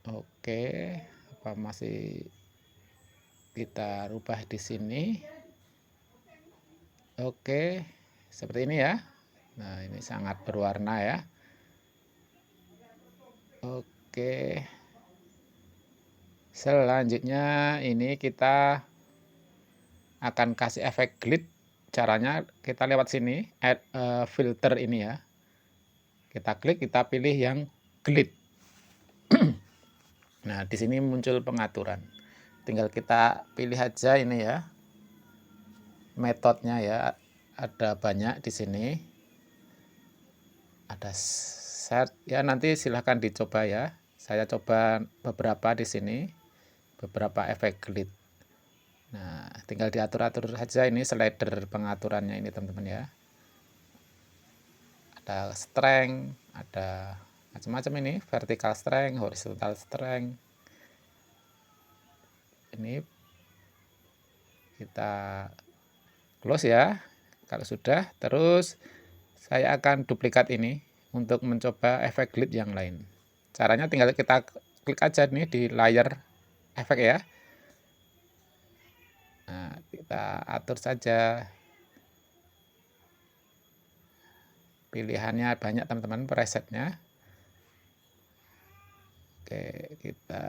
Oke, apa masih kita rubah di sini? Oke, seperti ini ya. Nah, ini sangat berwarna ya. Oke. Selanjutnya ini kita akan kasih efek glide. Caranya kita lewat sini, add filter ini ya. Kita klik, kita pilih yang glide. Nah, di sini muncul pengaturan. Tinggal kita pilih aja ini ya. Metodenya ya. Ada banyak di sini. Ada set ya, nanti silahkan dicoba ya. Saya coba beberapa di sini. Beberapa efek glide. Nah, tinggal diatur-atur saja ini slider pengaturannya ini teman-teman ya. Ada strength, ada macam-macam ini, vertical strength, horizontal strength. Ini kita close ya. Kalau sudah, terus saya akan duplikat ini untuk mencoba efek glide yang lain. Caranya tinggal kita klik aja nih di layar efek ya. Nah, kita atur saja. Pilihannya banyak teman-teman, presetnya. Oke, kita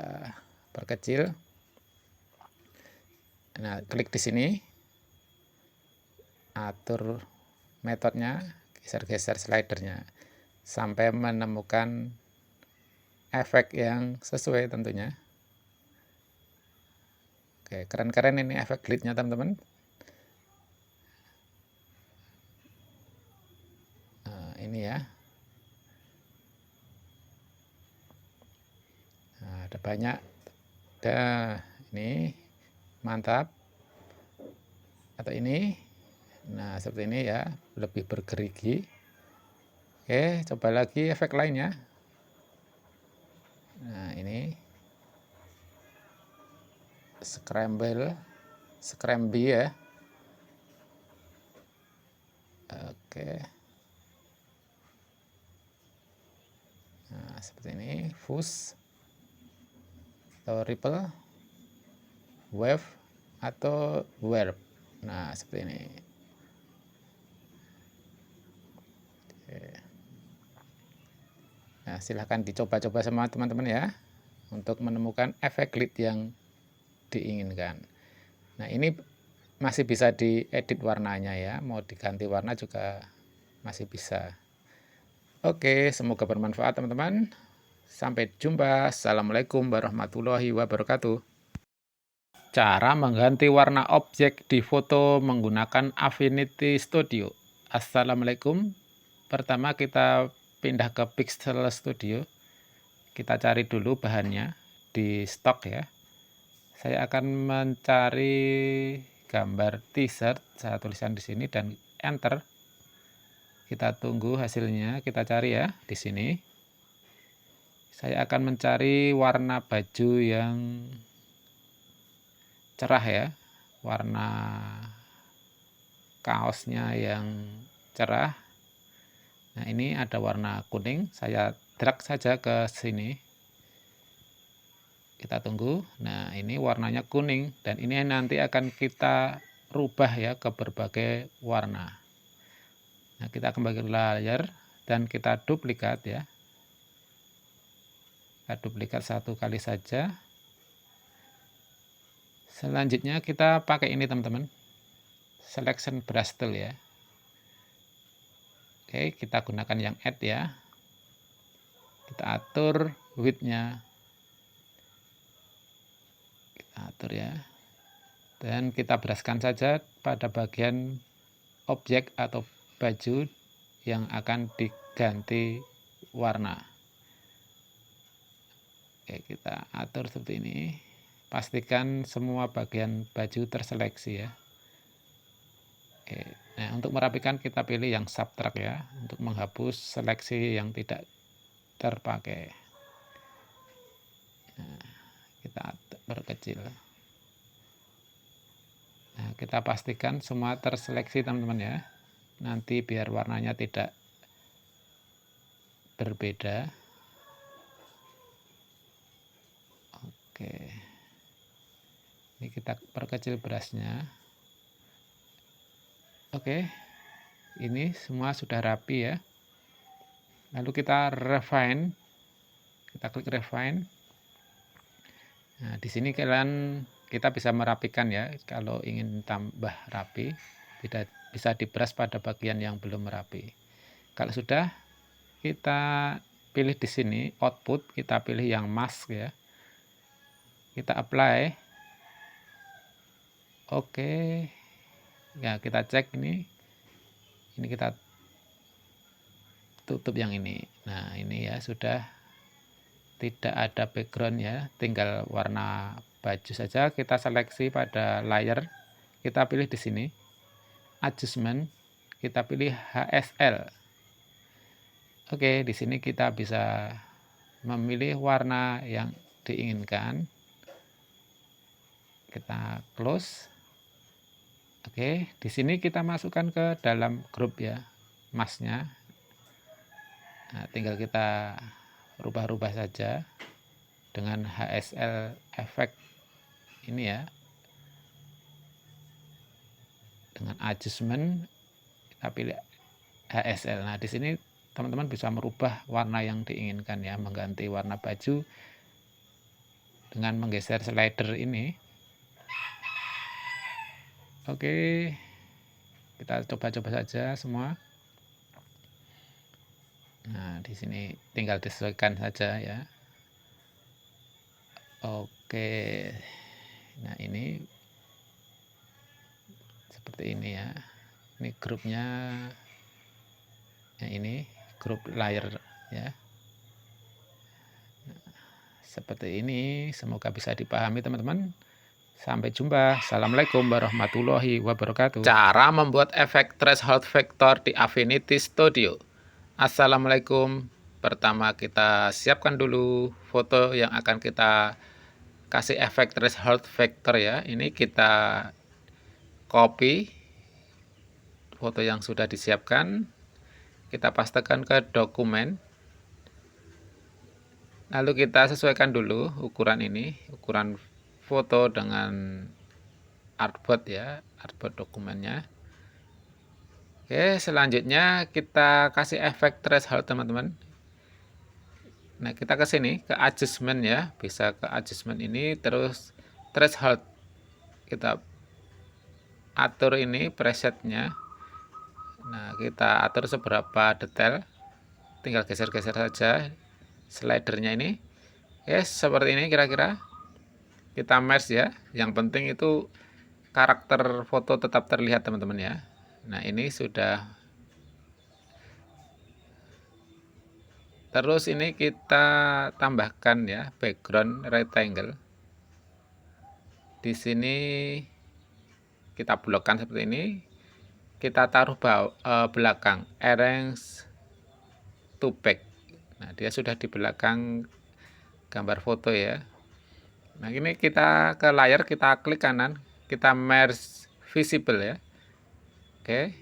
perkecil. Nah, klik di sini. Atur metodenya, geser-geser slidernya sampai menemukan efek yang sesuai tentunya. Oke, keren-keren ini efek glitch-nya teman-teman. Nah, ini ya. Nah, ada banyak. Dah, ini mantap. Atau ini. Nah, seperti ini ya, lebih bergerigi. Oke, coba lagi efek lainnya. Nah, ini scramble ya. Oke. Nah, seperti ini, fuzz atau ripple, wave atau warp. Nah, seperti ini. Oke. Nah, silahkan dicoba-coba sama teman-teman ya untuk menemukan efek glitch yang diinginkan. Nah, ini masih bisa diedit warnanya ya, mau diganti warna juga masih bisa. Oke, semoga bermanfaat teman-teman. Sampai jumpa. Assalamualaikum warahmatullahi wabarakatuh. Cara mengganti warna objek di foto menggunakan Affinity Studio. Assalamualaikum. Pertama kita pindah ke Pixel Studio. Kita cari dulu bahannya di stok ya. Saya akan mencari gambar t-shirt. Saya tuliskan di sini dan enter. Kita tunggu hasilnya, kita cari ya di sini. Saya akan mencari warna baju yang cerah ya, warna kaosnya yang cerah. Nah, ini ada warna kuning, saya drag saja ke sini. Kita tunggu. Nah, ini warnanya kuning dan ini nanti akan kita rubah ya ke berbagai warna. Nah, kita kembali ke layar dan kita duplikat ya. Kita duplikat satu kali saja. Selanjutnya kita pakai ini teman-teman. Selection brush tool ya. Oke, kita gunakan yang add ya. Kita atur width-nya. Kita atur ya. Dan kita beraskan saja pada bagian objek atau baju yang akan diganti warna. Oke, kita atur seperti ini. Pastikan semua bagian baju terseleksi ya. Oke. Nah, untuk merapikan kita pilih yang subtract ya, untuk menghapus seleksi yang tidak terpakai. Nah, kita perkecil. Nah, kita pastikan semua terseleksi teman-teman ya. Nanti biar warnanya tidak berbeda. Oke. Ini kita perkecil brushnya. Oke. Ini semua sudah rapi ya. Lalu kita refine. Kita klik refine. Nah, di sini kita bisa merapikan ya. Kalau ingin tambah rapi, bisa dibrush pada bagian yang belum rapi. Kalau sudah, kita pilih di sini output, kita pilih yang mask ya. Kita apply. Oke. Ya, kita cek ini. Ini kita tutup yang ini. Nah, ini ya sudah tidak ada background ya, tinggal warna baju saja. Kita seleksi pada layer, kita pilih di sini adjustment, kita pilih HSL. Oke, di sini kita bisa memilih warna yang diinginkan. Kita close. Oke, di sini kita masukkan ke dalam grup ya, masknya. Nah, tinggal kita rubah-rubah saja. dengan HSL efek ini ya, dengan adjustment kita pilih HSL. Nah, di sini teman-teman bisa merubah warna yang diinginkan ya, mengganti warna baju dengan menggeser slider ini. Oke, kita coba-coba saja semua. Nah, di sini tinggal disesuaikan saja ya. Oke. Nah, ini seperti ini ya. Ini grupnya. Nah, ini grup layer ya. Nah, seperti ini. Semoga bisa dipahami teman-teman. Sampai jumpa. Assalamualaikum warahmatullahi wabarakatuh. Cara membuat efek threshold vector di Affinity Studio. Assalamualaikum. Pertama kita siapkan dulu foto yang akan kita kasih efek threshold vector ya. Ini kita copy foto yang sudah disiapkan, kita pastekan ke dokumen, lalu kita sesuaikan dulu ukuran ini, ukuran foto dengan artboard ya, artboard dokumennya. Oke, selanjutnya kita kasih efek threshold teman-teman. Nah, kita ke sini ke adjustment ya, bisa ke adjustment ini, terus threshold kita atur ini presetnya. Nah, kita atur seberapa detail, tinggal geser-geser saja slidernya ini. Oke, seperti ini kira-kira. Kita merge ya, yang penting itu karakter foto tetap terlihat teman-teman ya. Nah, ini sudah. Terus ini kita tambahkan ya background rectangle. Di sini kita blokkan seperti ini. Kita taruh belakang arrange to back. Nah, dia sudah di belakang gambar foto ya. Nah, ini kita ke layar, kita klik kanan, kita merge visible ya. Oke.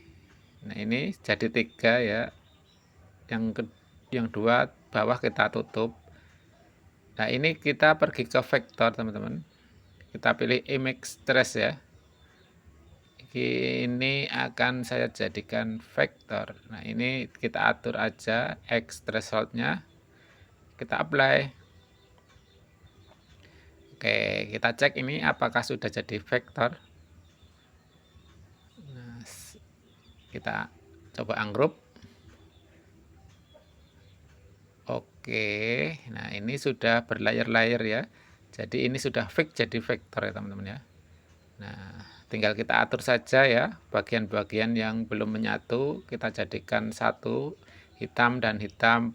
Nah, ini jadi 3 ya. Yang 2 bawah kita tutup. Nah, ini kita pergi ke vektor teman-teman. Kita pilih image trace ya. Ini akan saya jadikan vektor. Nah, ini kita atur aja X thresholdnya. Kita apply. Oke, kita cek ini apakah sudah jadi vektor. Nah, kita coba ungroup. Oke, nah ini sudah berlayer-layer ya. Jadi ini sudah fix jadi vektor ya teman-teman ya. Nah, tinggal kita atur saja ya bagian-bagian yang belum menyatu, kita jadikan satu, hitam dan hitam,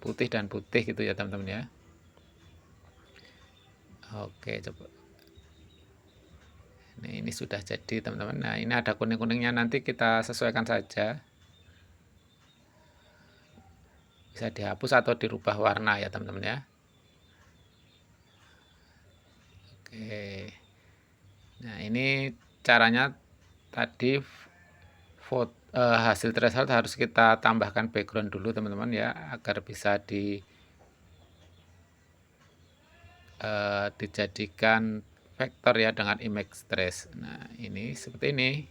putih dan putih gitu ya teman-teman ya. Oke, coba. Nah, ini sudah jadi teman-teman. Nah, ini ada kuning-kuningnya, nanti kita sesuaikan saja. Bisa dihapus atau dirubah warna ya teman-teman ya. Oke. Nah, ini caranya tadi hasil threshold harus kita tambahkan background dulu teman-teman ya, agar bisa dijadikan vektor ya dengan image trace. Nah, ini seperti ini.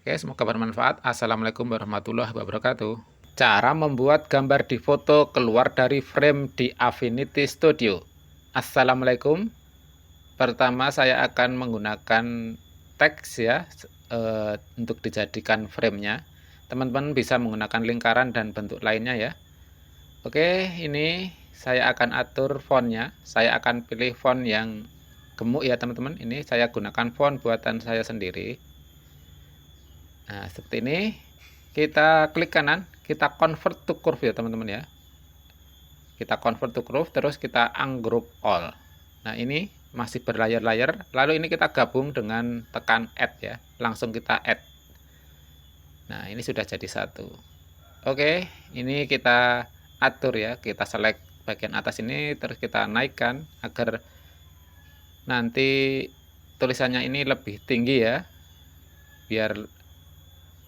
Oke, semoga bermanfaat. Assalamualaikum warahmatullahi wabarakatuh. Cara membuat gambar di foto keluar dari frame di Affinity Studio. Assalamualaikum. Pertama saya akan menggunakan teks ya untuk dijadikan framenya. Teman-teman bisa menggunakan lingkaran dan bentuk lainnya ya. Oke, ini saya akan atur fontnya. Saya akan pilih font yang gemuk ya teman-teman. Ini saya gunakan font buatan saya sendiri. Nah, seperti ini. Kita klik kanan, kita convert to curve ya teman-teman ya. Kita convert to curve, terus kita ungroup all. Nah, ini masih berlayer-layer. Lalu ini kita gabung dengan tekan add ya. Langsung kita add. Nah, ini sudah jadi satu. Oke, ini kita atur ya. Kita select bagian atas ini, terus kita naikkan agar nanti tulisannya ini lebih tinggi ya. Biar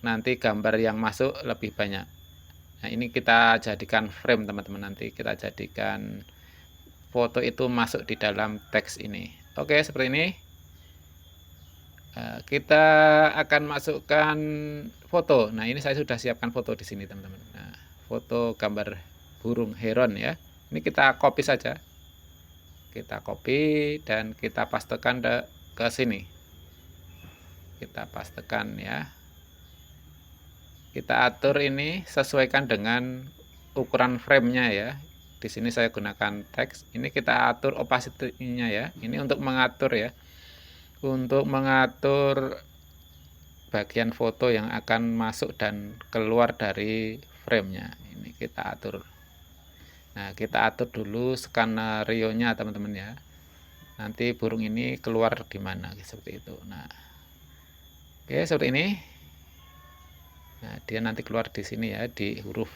nanti gambar yang masuk lebih banyak. Nah, ini kita jadikan frame teman-teman, nanti kita jadikan foto itu masuk di dalam teks ini. Oke, seperti ini. Kita akan masukkan foto. Nah, ini saya sudah siapkan foto di sini, teman-teman. Nah, foto gambar burung heron ya. Ini kita copy saja. Kita copy dan kita pastekan ke sini. Kita pastekan ya. Kita atur ini sesuaikan dengan ukuran frame-nya ya. Di sini saya gunakan teks. Ini kita atur opacity-nya ya. Ini untuk mengatur ya. Untuk mengatur bagian foto yang akan masuk dan keluar dari frame-nya. Ini kita atur. Nah, kita atur dulu skenario-nya teman-teman ya. Nanti burung ini keluar di mana seperti itu. Nah, oke seperti ini. Nah, dia nanti keluar di sini ya, di huruf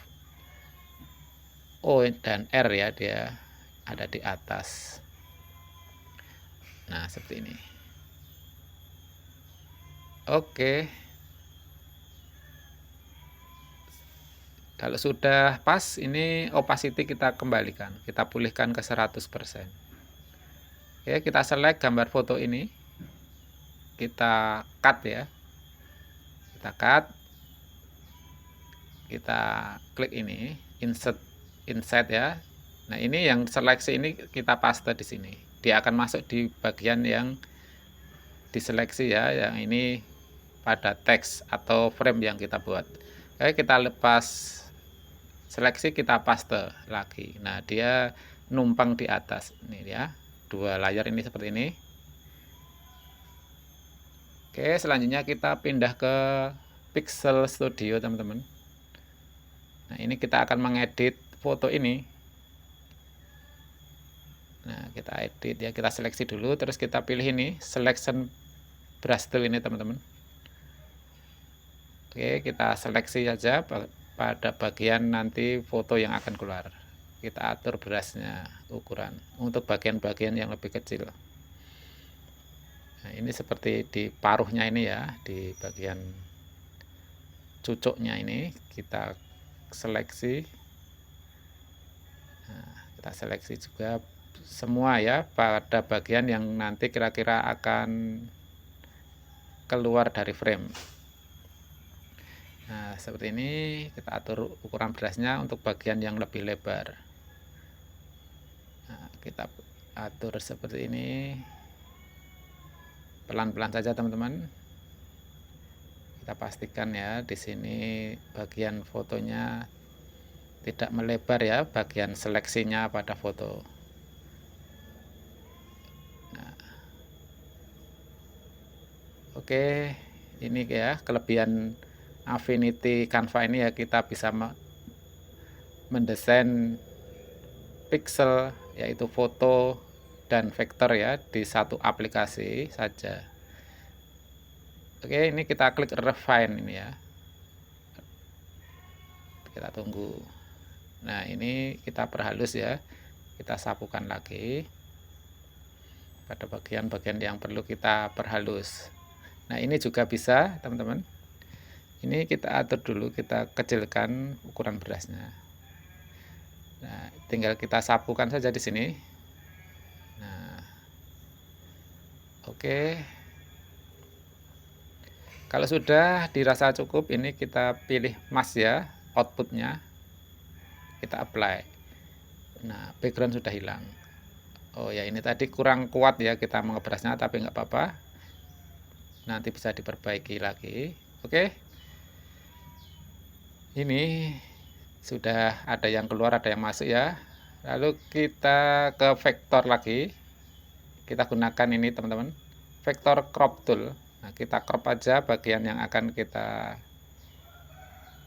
O dan R ya, dia ada di atas. Nah, seperti ini. Oke. Kalau sudah pas, ini opacity kita kembalikan. Kita pulihkan ke 100%. Oke, kita select gambar foto ini. Kita cut ya. Kita cut. Kita klik ini, insert ya. Nah, ini yang seleksi ini kita paste di sini. Dia akan masuk di bagian yang diseleksi ya, yang ini pada teks atau frame yang kita buat. Oke, kita lepas seleksi, kita paste lagi. Nah, dia numpang di atas ini ya. Dua layar ini seperti ini. Oke, selanjutnya kita pindah ke Pixel Studio, teman-teman. Nah, ini kita akan mengedit foto ini. Nah, kita edit ya, kita seleksi dulu, terus kita pilih ini, selection brush tool ini, teman-teman. Oke, kita seleksi saja pada bagian nanti foto yang akan keluar. Kita atur brushnya ukuran untuk bagian-bagian yang lebih kecil. Nah, ini seperti di paruhnya ini ya, di bagian cucuknya ini kita seleksi. Nah, kita seleksi juga semua ya pada bagian yang nanti kira-kira akan keluar dari frame. Nah, seperti ini kita atur ukuran brushnya untuk bagian yang lebih lebar. Nah, kita atur seperti ini. Pelan-pelan saja, teman-teman. Kita pastikan ya di sini bagian fotonya tidak melebar ya, bagian seleksinya pada foto. Nah, oke, ini ya kelebihan Affinity Canva ini ya, kita bisa mendesain pixel yaitu foto dan vektor ya di satu aplikasi saja. Oke, ini kita klik refine ini ya. Kita tunggu. Nah, ini kita perhalus ya. Kita sapukan lagi pada bagian-bagian yang perlu kita perhalus. Nah, ini juga bisa, teman-teman. Ini kita atur dulu, kita kecilkan ukuran brushnya. Nah, tinggal kita sapukan saja di sini. Nah, oke. Kalau sudah dirasa cukup, ini kita pilih mask ya, outputnya. Kita apply. Nah, background sudah hilang. Oh ya, ini tadi kurang kuat ya kita mengebrasnya, tapi nggak apa-apa. Nanti bisa diperbaiki lagi. Oke. Ini sudah ada yang keluar, ada yang masuk ya. Lalu kita ke vektor lagi. Kita gunakan ini, teman-teman. Vektor crop tool. Nah, kita crop aja bagian yang akan kita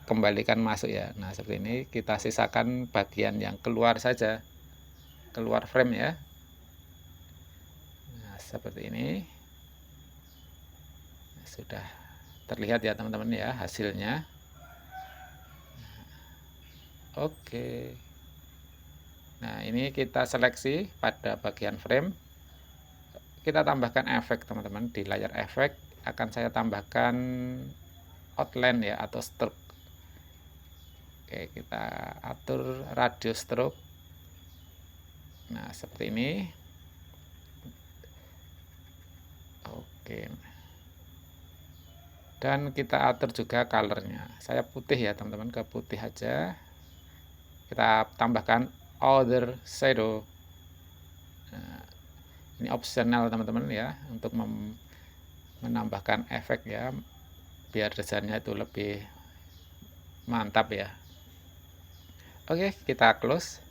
kembalikan masuk ya. Nah, seperti ini kita sisakan bagian yang keluar saja. Keluar frame ya. Nah, seperti ini. Sudah terlihat ya, teman-teman ya, hasilnya. Oke. Nah, ini kita seleksi pada bagian frame. Kita tambahkan efek, teman-teman. Di layar efek akan saya tambahkan outline ya atau stroke. Oke, kita atur radius stroke Nah, seperti ini. Oke. Dan kita atur juga colornya. Saya putih ya teman-teman, ke putih aja. Kita tambahkan other shadow. Nah, ini optional teman-teman ya, untuk menambahkan efek ya, biar desainnya itu lebih mantap ya. Oke, kita close.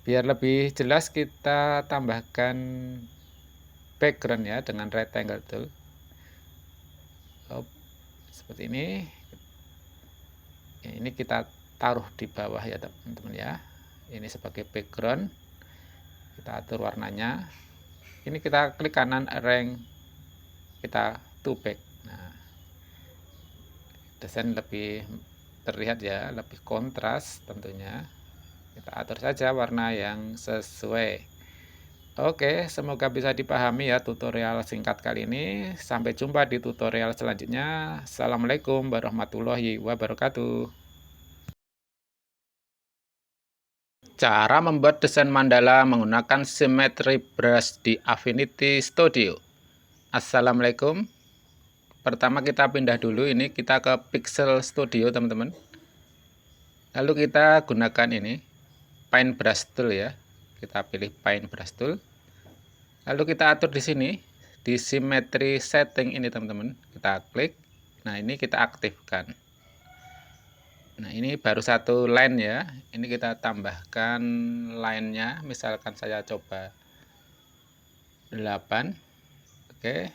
Biar lebih jelas kita tambahkan background ya dengan rectangle tool. Seperti ini. Ini kita taruh di bawah ya teman-teman ya. Ini sebagai background. Kita atur warnanya. Ini kita klik kanan arrange, kita to back. Nah, desain lebih terlihat ya, lebih kontras tentunya. Kita atur saja warna yang sesuai. Oke, semoga bisa dipahami ya tutorial singkat kali ini. Sampai jumpa di tutorial selanjutnya. Assalamualaikum warahmatullahi wabarakatuh. Cara membuat desain mandala menggunakan Symmetry Brush di Affinity Studio. Assalamualaikum. Pertama kita pindah dulu, ini kita ke Pixel Studio teman-teman. Lalu kita gunakan ini Paint Brush Tool ya. Kita pilih Paint Brush Tool. Lalu kita atur di sini di Symmetry Setting ini teman-teman. Kita klik. Nah, ini kita aktifkan. Nah, ini baru satu line ya. Ini kita tambahkan line-nya. Misalkan saya coba 8. Oke.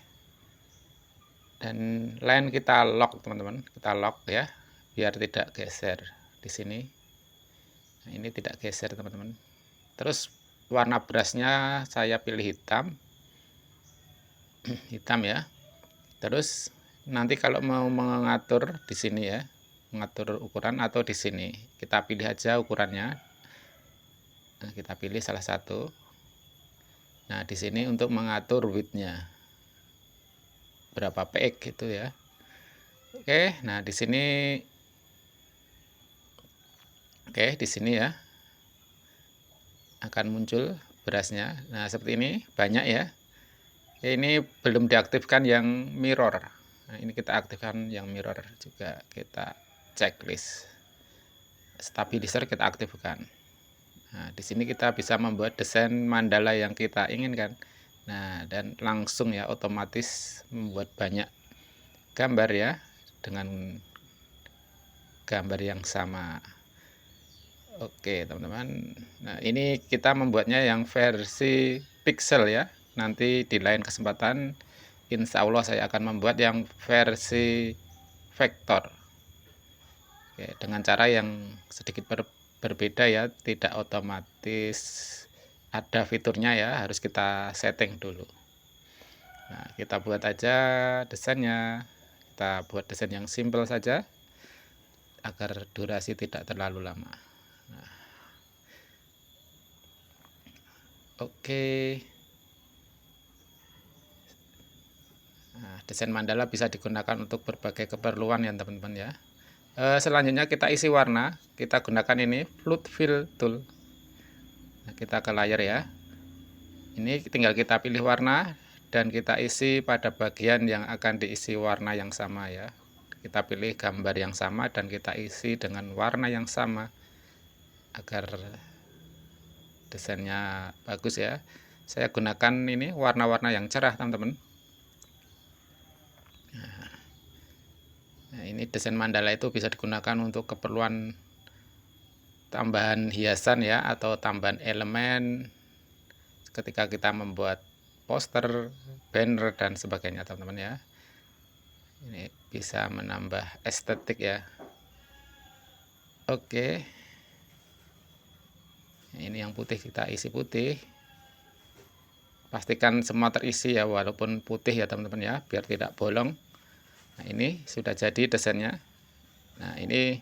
Dan line kita lock teman-teman. Kita lock ya, biar tidak geser di sini. Nah, ini tidak geser teman-teman. Terus warna brushnya saya pilih hitam. Hitam ya. Terus nanti kalau mau mengatur di sini ya, mengatur ukuran atau di sini, kita pilih aja ukurannya. Nah, kita pilih salah satu. Nah, di sini untuk mengatur width-nya berapa px gitu ya. Oke, nah di sini ya akan muncul brushnya. Nah, seperti ini banyak ya. Ini belum diaktifkan yang mirror. Nah, ini kita aktifkan yang mirror juga. Kita checklist. Stabilizer kita aktifkan. Nah, di sini kita bisa membuat desain mandala yang kita inginkan. Nah, dan langsung ya otomatis membuat banyak gambar ya dengan gambar yang sama. Oke, teman-teman. Nah, ini kita membuatnya yang versi pixel ya. Nanti di lain kesempatan insya Allah saya akan membuat yang versi vektor. Oke, dengan cara yang sedikit berbeda ya, tidak otomatis ada fiturnya ya, harus kita setting dulu. Nah, kita buat aja desainnya. Kita buat desain yang simple saja agar durasi tidak terlalu lama. Nah, oke. Nah, desain mandala bisa digunakan untuk berbagai keperluan ya teman-teman ya. Selanjutnya kita isi warna. Kita gunakan ini Fluid Fill Tool. Nah, kita ke layar ya. Ini tinggal kita pilih warna dan kita isi pada bagian yang akan diisi warna yang sama ya. Kita pilih gambar yang sama dan kita isi dengan warna yang sama agar desainnya bagus ya. Saya gunakan ini warna-warna yang cerah teman-teman. Nah, ini desain mandala itu bisa digunakan untuk keperluan tambahan hiasan ya, atau tambahan elemen ketika kita membuat poster, banner dan sebagainya teman-teman ya. Ini bisa menambah estetik ya. Oke. Ini yang putih kita isi putih. Pastikan semua terisi ya, walaupun putih ya teman-teman ya, biar tidak bolong. Nah, ini sudah jadi desainnya. Nah, ini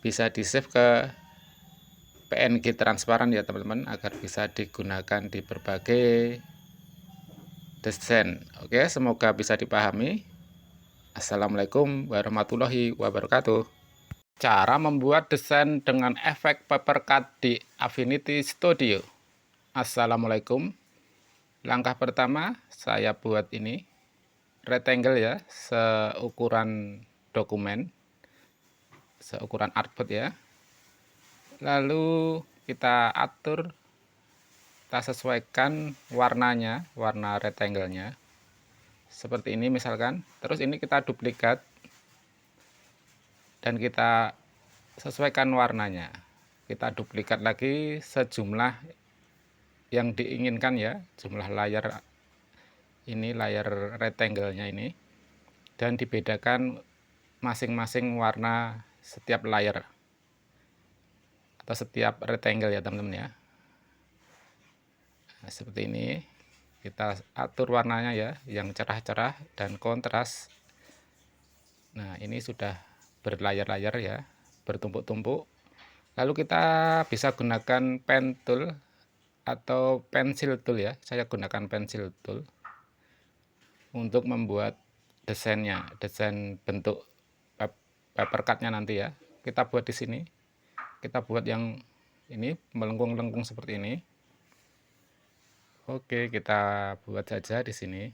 bisa di save ke PNG transparan ya teman-teman, agar bisa digunakan di berbagai desain. Oke, semoga bisa dipahami. Assalamualaikum warahmatullahi wabarakatuh. Cara membuat desain dengan efek paper cut di Affinity Studio. Assalamualaikum. Langkah pertama saya buat ini rectangle ya, seukuran dokumen, seukuran artboard ya. Lalu kita atur, kita sesuaikan warnanya, warna rectangle-nya. Seperti ini misalkan. Terus ini kita duplikat dan kita sesuaikan warnanya. Kita duplikat lagi sejumlah yang diinginkan ya, jumlah layar ini, layar rectangle-nya ini, dan dibedakan masing-masing warna setiap layar atau setiap rectangle ya teman-teman ya. Nah, seperti ini kita atur warnanya ya, yang cerah-cerah dan kontras. Nah, ini sudah berlayar-layar ya, bertumpuk-tumpuk. Lalu kita bisa gunakan pen tool atau pensil tool ya. Saya gunakan pensil tool untuk membuat desainnya, desain bentuk paper cut-nya nanti ya. Kita buat di sini. Kita buat yang ini melengkung-lengkung seperti ini. Oke, kita buat saja di sini.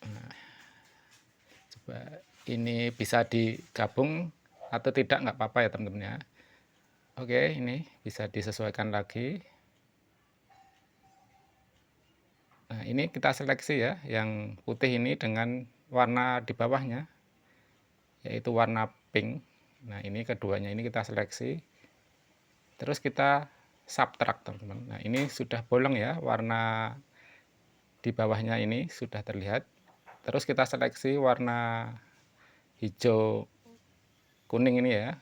Nah, coba ini bisa digabung atau tidak, nggak apa-apa ya teman-teman ya. Oke, ini bisa disesuaikan lagi. Nah, ini kita seleksi ya, yang putih ini dengan warna di bawahnya, yaitu warna pink. Nah, ini keduanya ini kita seleksi. Terus kita subtract teman-teman. Nah, ini sudah bolong ya, warna di bawahnya ini sudah terlihat. Terus kita seleksi warna hijau kuning ini ya.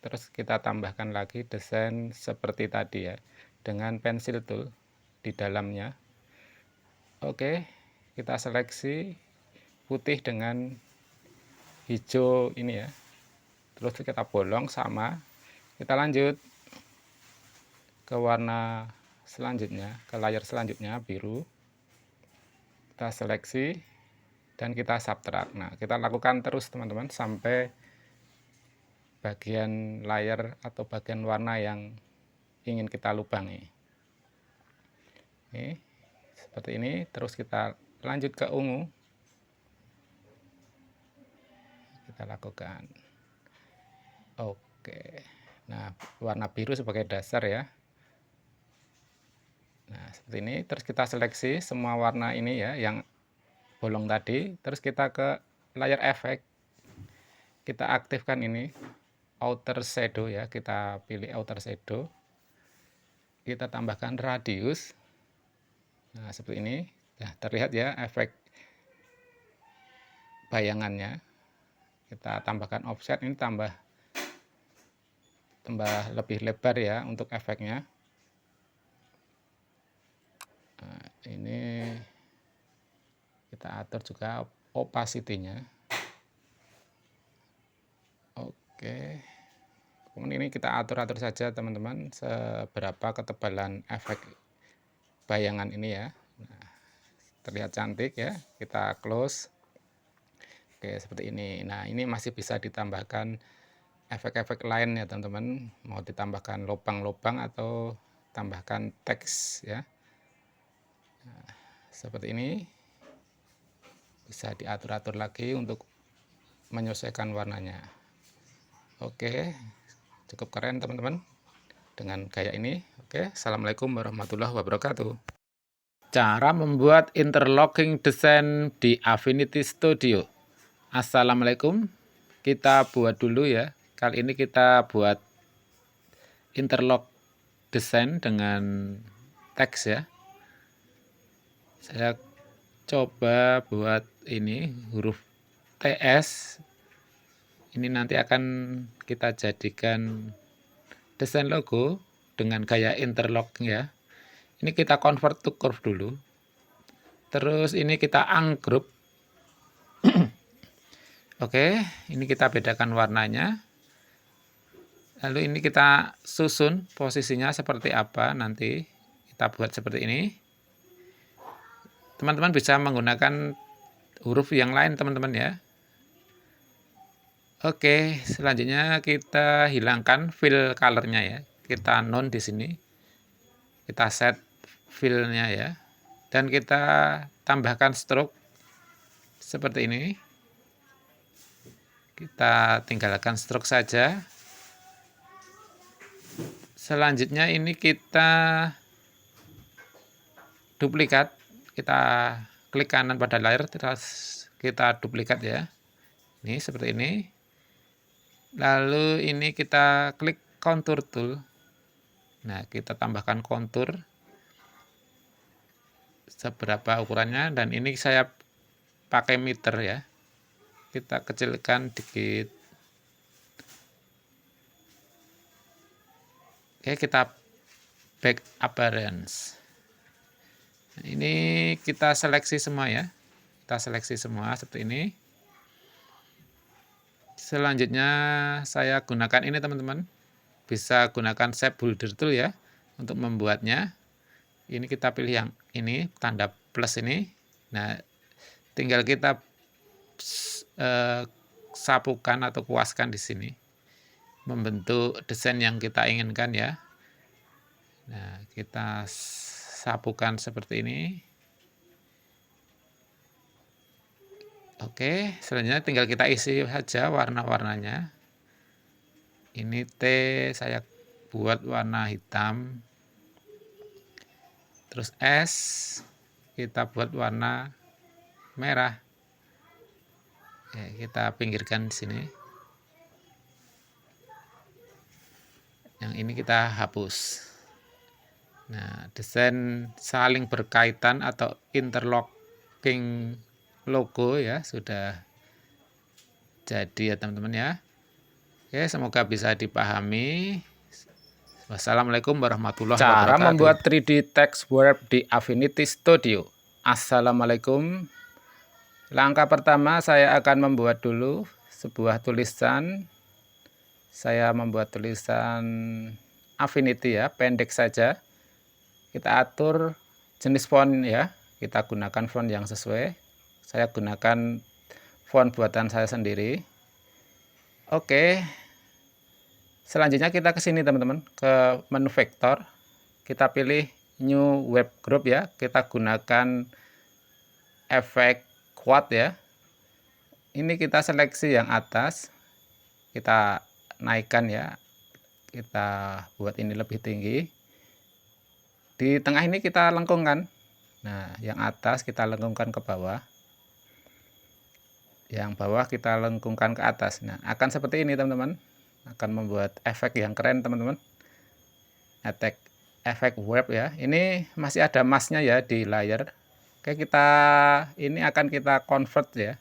Terus kita tambahkan lagi desain seperti tadi ya, dengan pensil tool di dalamnya. Oke, kita seleksi putih dengan hijau ini ya. Terus kita bolong sama. Kita lanjut ke warna selanjutnya, ke layar selanjutnya biru. Kita seleksi dan kita subtract. Nah, kita lakukan terus teman-teman sampai bagian layar atau bagian warna yang ingin kita lubangi. Oke, seperti ini. Terus kita lanjut ke ungu. Kita lakukan. Oke. Nah, warna biru sebagai dasar ya. Nah, seperti ini. Terus kita seleksi semua warna ini ya, yang bolong tadi. Terus kita ke layar efek. Kita aktifkan ini outer shadow ya, kita pilih outer shadow, kita tambahkan radius. Nah, seperti ini. Nah, terlihat ya efek bayangannya. Kita tambahkan offset, ini tambah lebih lebar ya untuk efeknya. Nah, ini kita atur juga opacity-nya. Oke. Kemudian ini kita atur-atur saja teman-teman, seberapa ketebalan efek bayangan ini ya. Nah, terlihat cantik ya. Kita close. Oke, seperti ini. Nah, ini masih bisa ditambahkan efek-efek lain ya teman-teman. Mau ditambahkan lubang-lubang atau tambahkan teks ya. Nah, seperti ini. Bisa diatur-atur lagi untuk menyesuaikan warnanya. Oke, cukup keren teman-teman dengan gaya ini. Oke, assalamualaikum warahmatullahi wabarakatuh. Cara membuat interlocking desain di Affinity Studio. Assalamualaikum, kita buat dulu ya. Kali ini kita buat interlock desain dengan teks ya. Saya coba buat ini huruf TS. Ini nanti akan kita jadikan desain logo dengan gaya interlock ya. Ini kita convert to curve dulu. Terus ini kita ungroup. Oke, ini kita bedakan warnanya. Lalu ini kita susun posisinya seperti apa nanti. Kita buat seperti ini. Teman-teman bisa menggunakan huruf yang lain teman-teman ya. Oke, selanjutnya kita hilangkan fill color-nya ya. Kita none di sini. kita set fill-nya ya, dan kita tambahkan stroke seperti ini. Kita tinggalkan stroke saja. Selanjutnya ini kita duplikat, kita klik kanan pada layar, terus kita duplikat ya, ini seperti ini. Lalu ini kita klik contour tool. Nah, kita tambahkan kontur seberapa ukurannya, dan ini saya pakai meter ya, kita kecilkan dikit. Oke, kita back appearance. Nah, ini kita seleksi semua ya, kita seleksi semua seperti ini. Selanjutnya saya gunakan ini teman-teman, bisa gunakan shape builder tool ya untuk membuatnya. Ini kita pilih yang ini, tanda plus ini. Nah, tinggal kita sapukan atau kuaskan di sini, membentuk desain yang kita inginkan ya. Nah, kita sapukan seperti ini. Oke, selanjutnya tinggal kita isi saja warna-warnanya. Ini T saya buat warna hitam. Terus S kita buat warna merah. Ya, kita pinggirkan di sini. Yang ini kita hapus. Nah, desain saling berkaitan atau interlocking logo ya sudah jadi ya teman-teman ya. Oke, semoga bisa dipahami. Wassalamualaikum warahmatullahi wabarakatuh. Cara membuat 3D text wrap di Affinity Studio. Assalamualaikum. Langkah pertama saya akan membuat dulu sebuah tulisan. Saya membuat tulisan Affinity ya, pendek saja. Kita atur jenis font ya, kita gunakan font yang sesuai. Saya gunakan font buatan saya sendiri. Oke. Selanjutnya kita ke sini teman-teman, ke menu vektor. Kita pilih new web group ya. Kita gunakan efek quad ya. Ini kita seleksi yang atas. Kita naikkan ya. Kita buat ini lebih tinggi. Di tengah ini kita lengkungkan. Nah, yang atas kita lengkungkan ke bawah. Yang bawah kita lengkungkan ke atas. Nah, akan seperti ini teman-teman. Akan membuat efek yang keren teman-teman. Efek web ya. Ini masih ada masknya ya di layar. Oke, ini akan kita convert ya.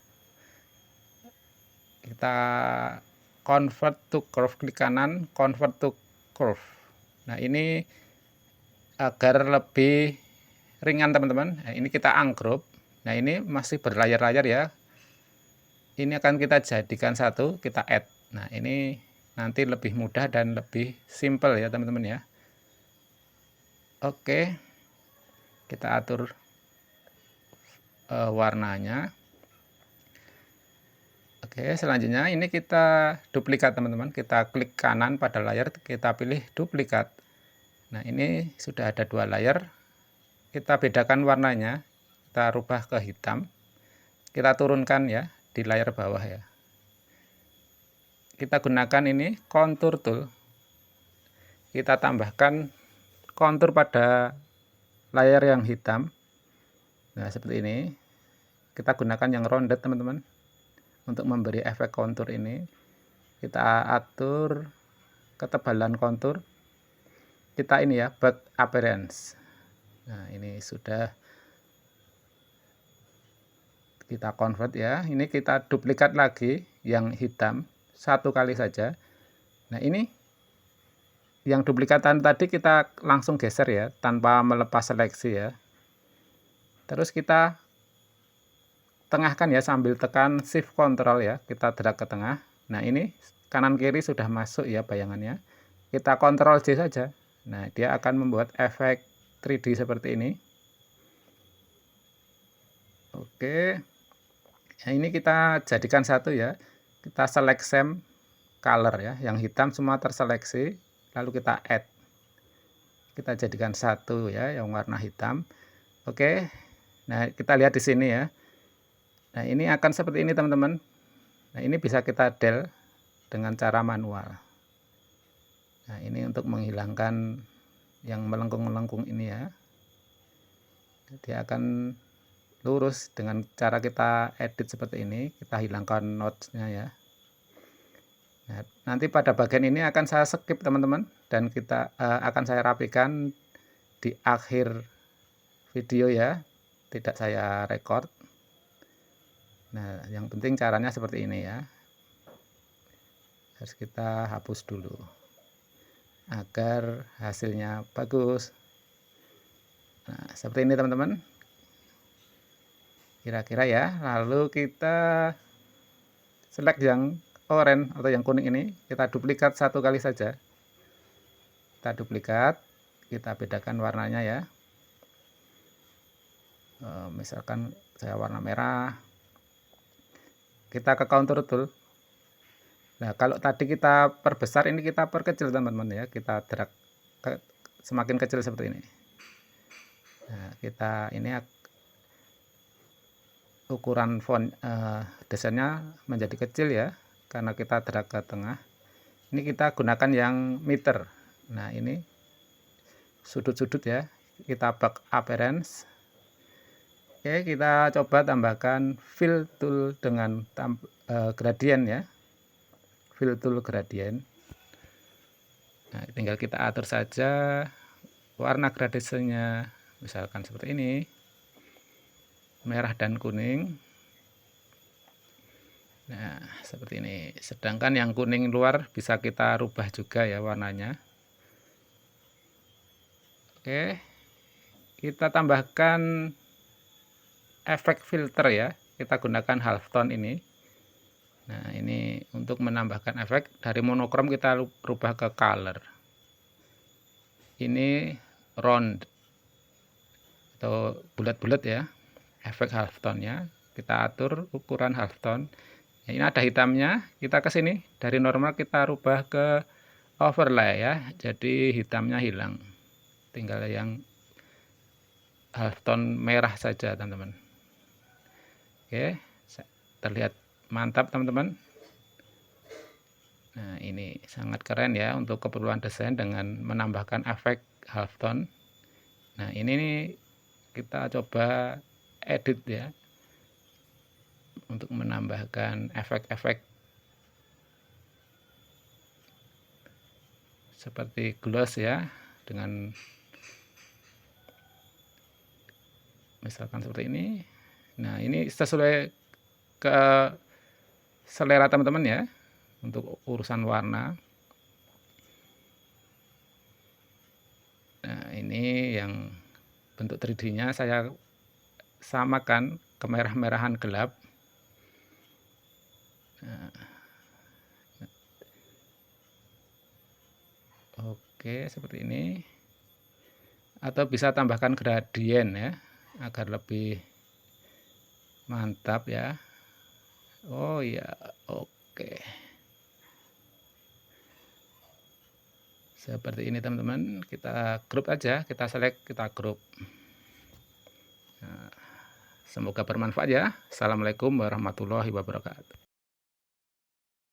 Kita convert to curve, klik kanan, convert to curve. Nah, ini agar lebih ringan teman-teman. Nah, ini kita ungroup. Nah, ini masih berlayar-layar ya. Ini akan kita jadikan satu, kita add. Nah, ini nanti lebih mudah dan lebih simple ya teman-teman ya. Oke, kita atur warnanya. Oke, selanjutnya ini kita duplikat teman-teman. Kita klik kanan pada layar, kita pilih duplikat. Nah, ini sudah ada dua layar. Kita bedakan warnanya, kita rubah ke hitam. Kita turunkan ya di layar bawah ya. Kita gunakan ini contour tool. Kita tambahkan kontur pada layar yang hitam. Nah, seperti ini. Kita gunakan yang rounded teman-teman. Untuk memberi efek kontur ini, kita atur ketebalan kontur. Kita ini ya, back appearance. Nah, ini sudah kita convert ya. Ini kita duplikat lagi yang hitam. Satu kali saja. Nah, ini yang duplikatan tadi kita langsung geser ya, tanpa melepas seleksi ya. Terus kita tengahkan ya, sambil tekan shift control ya, kita drag ke tengah. Nah, ini kanan kiri sudah masuk ya bayangannya. Kita Ctrl J saja. Nah, dia akan membuat efek 3D seperti ini. Oke. Nah, ini kita jadikan satu ya. Kita select same color ya, yang hitam semua terseleksi, lalu kita add. kita jadikan satu ya, yang warna hitam. Oke. Nah, kita lihat di sini ya. Nah, ini akan seperti ini teman-teman. Nah, ini bisa kita del dengan cara manual. Nah, ini untuk menghilangkan yang melengkung-melengkung ini ya. Dia akan lurus dengan cara kita edit seperti ini. Kita hilangkan notch-nya ya. Nah, nanti pada bagian ini akan saya skip teman-teman, dan kita akan saya rapikan di akhir video ya, tidak saya record. Nah, yang penting caranya seperti ini ya. Harus kita hapus dulu agar hasilnya bagus. Nah, seperti ini teman-teman, kira-kira ya. Lalu kita select yang oranye atau yang kuning ini, kita duplikat satu kali saja. Kita duplikat, kita bedakan warnanya ya. Misalkan saya warna merah, kita ke counter tool. Nah, kalau tadi kita perbesar, ini kita perkecil teman-teman ya, kita drag semakin kecil seperti ini. Nah, kita ini ukuran font desainnya menjadi kecil ya, karena kita drag ke tengah. Ini kita gunakan yang meter. Nah, ini sudut-sudut ya, kita back appearance. Oke, kita coba tambahkan fill tool dengan gradient ya, fill tool gradient. Nah, tinggal kita atur saja warna gradasinya, misalkan seperti ini, merah dan kuning. Nah, seperti ini. Sedangkan yang kuning luar bisa kita rubah juga ya warnanya. Oke, kita tambahkan efek filter ya, kita gunakan halftone ini. Nah, ini untuk menambahkan efek, dari monokrom kita rubah ke color. Ini round atau bulat-bulat ya, efek halftone nya kita atur ukuran halftone. Nah, ini ada hitamnya, kita ke sini, dari normal kita rubah ke overlay ya, jadi hitamnya hilang, tinggal yang halftone merah saja teman-teman. Oke, terlihat mantap teman-teman. Nah, ini sangat keren ya untuk keperluan desain dengan menambahkan efek halftone. Nah, ini kita coba edit ya, untuk menambahkan efek-efek seperti gloss ya, dengan misalkan seperti ini. Nah, ini sesuai ke selera teman-teman ya, untuk urusan warna. Nah, ini yang bentuk 3D-nya saya samakan kemerah-merahan gelap. Nah, oke, seperti ini. Atau bisa tambahkan gradien ya, agar lebih mantap ya. Oh ya, oke. Seperti ini teman-teman, kita grup aja, kita select, kita grup. Nah, semoga bermanfaat ya. Assalamualaikum warahmatullahi wabarakatuh.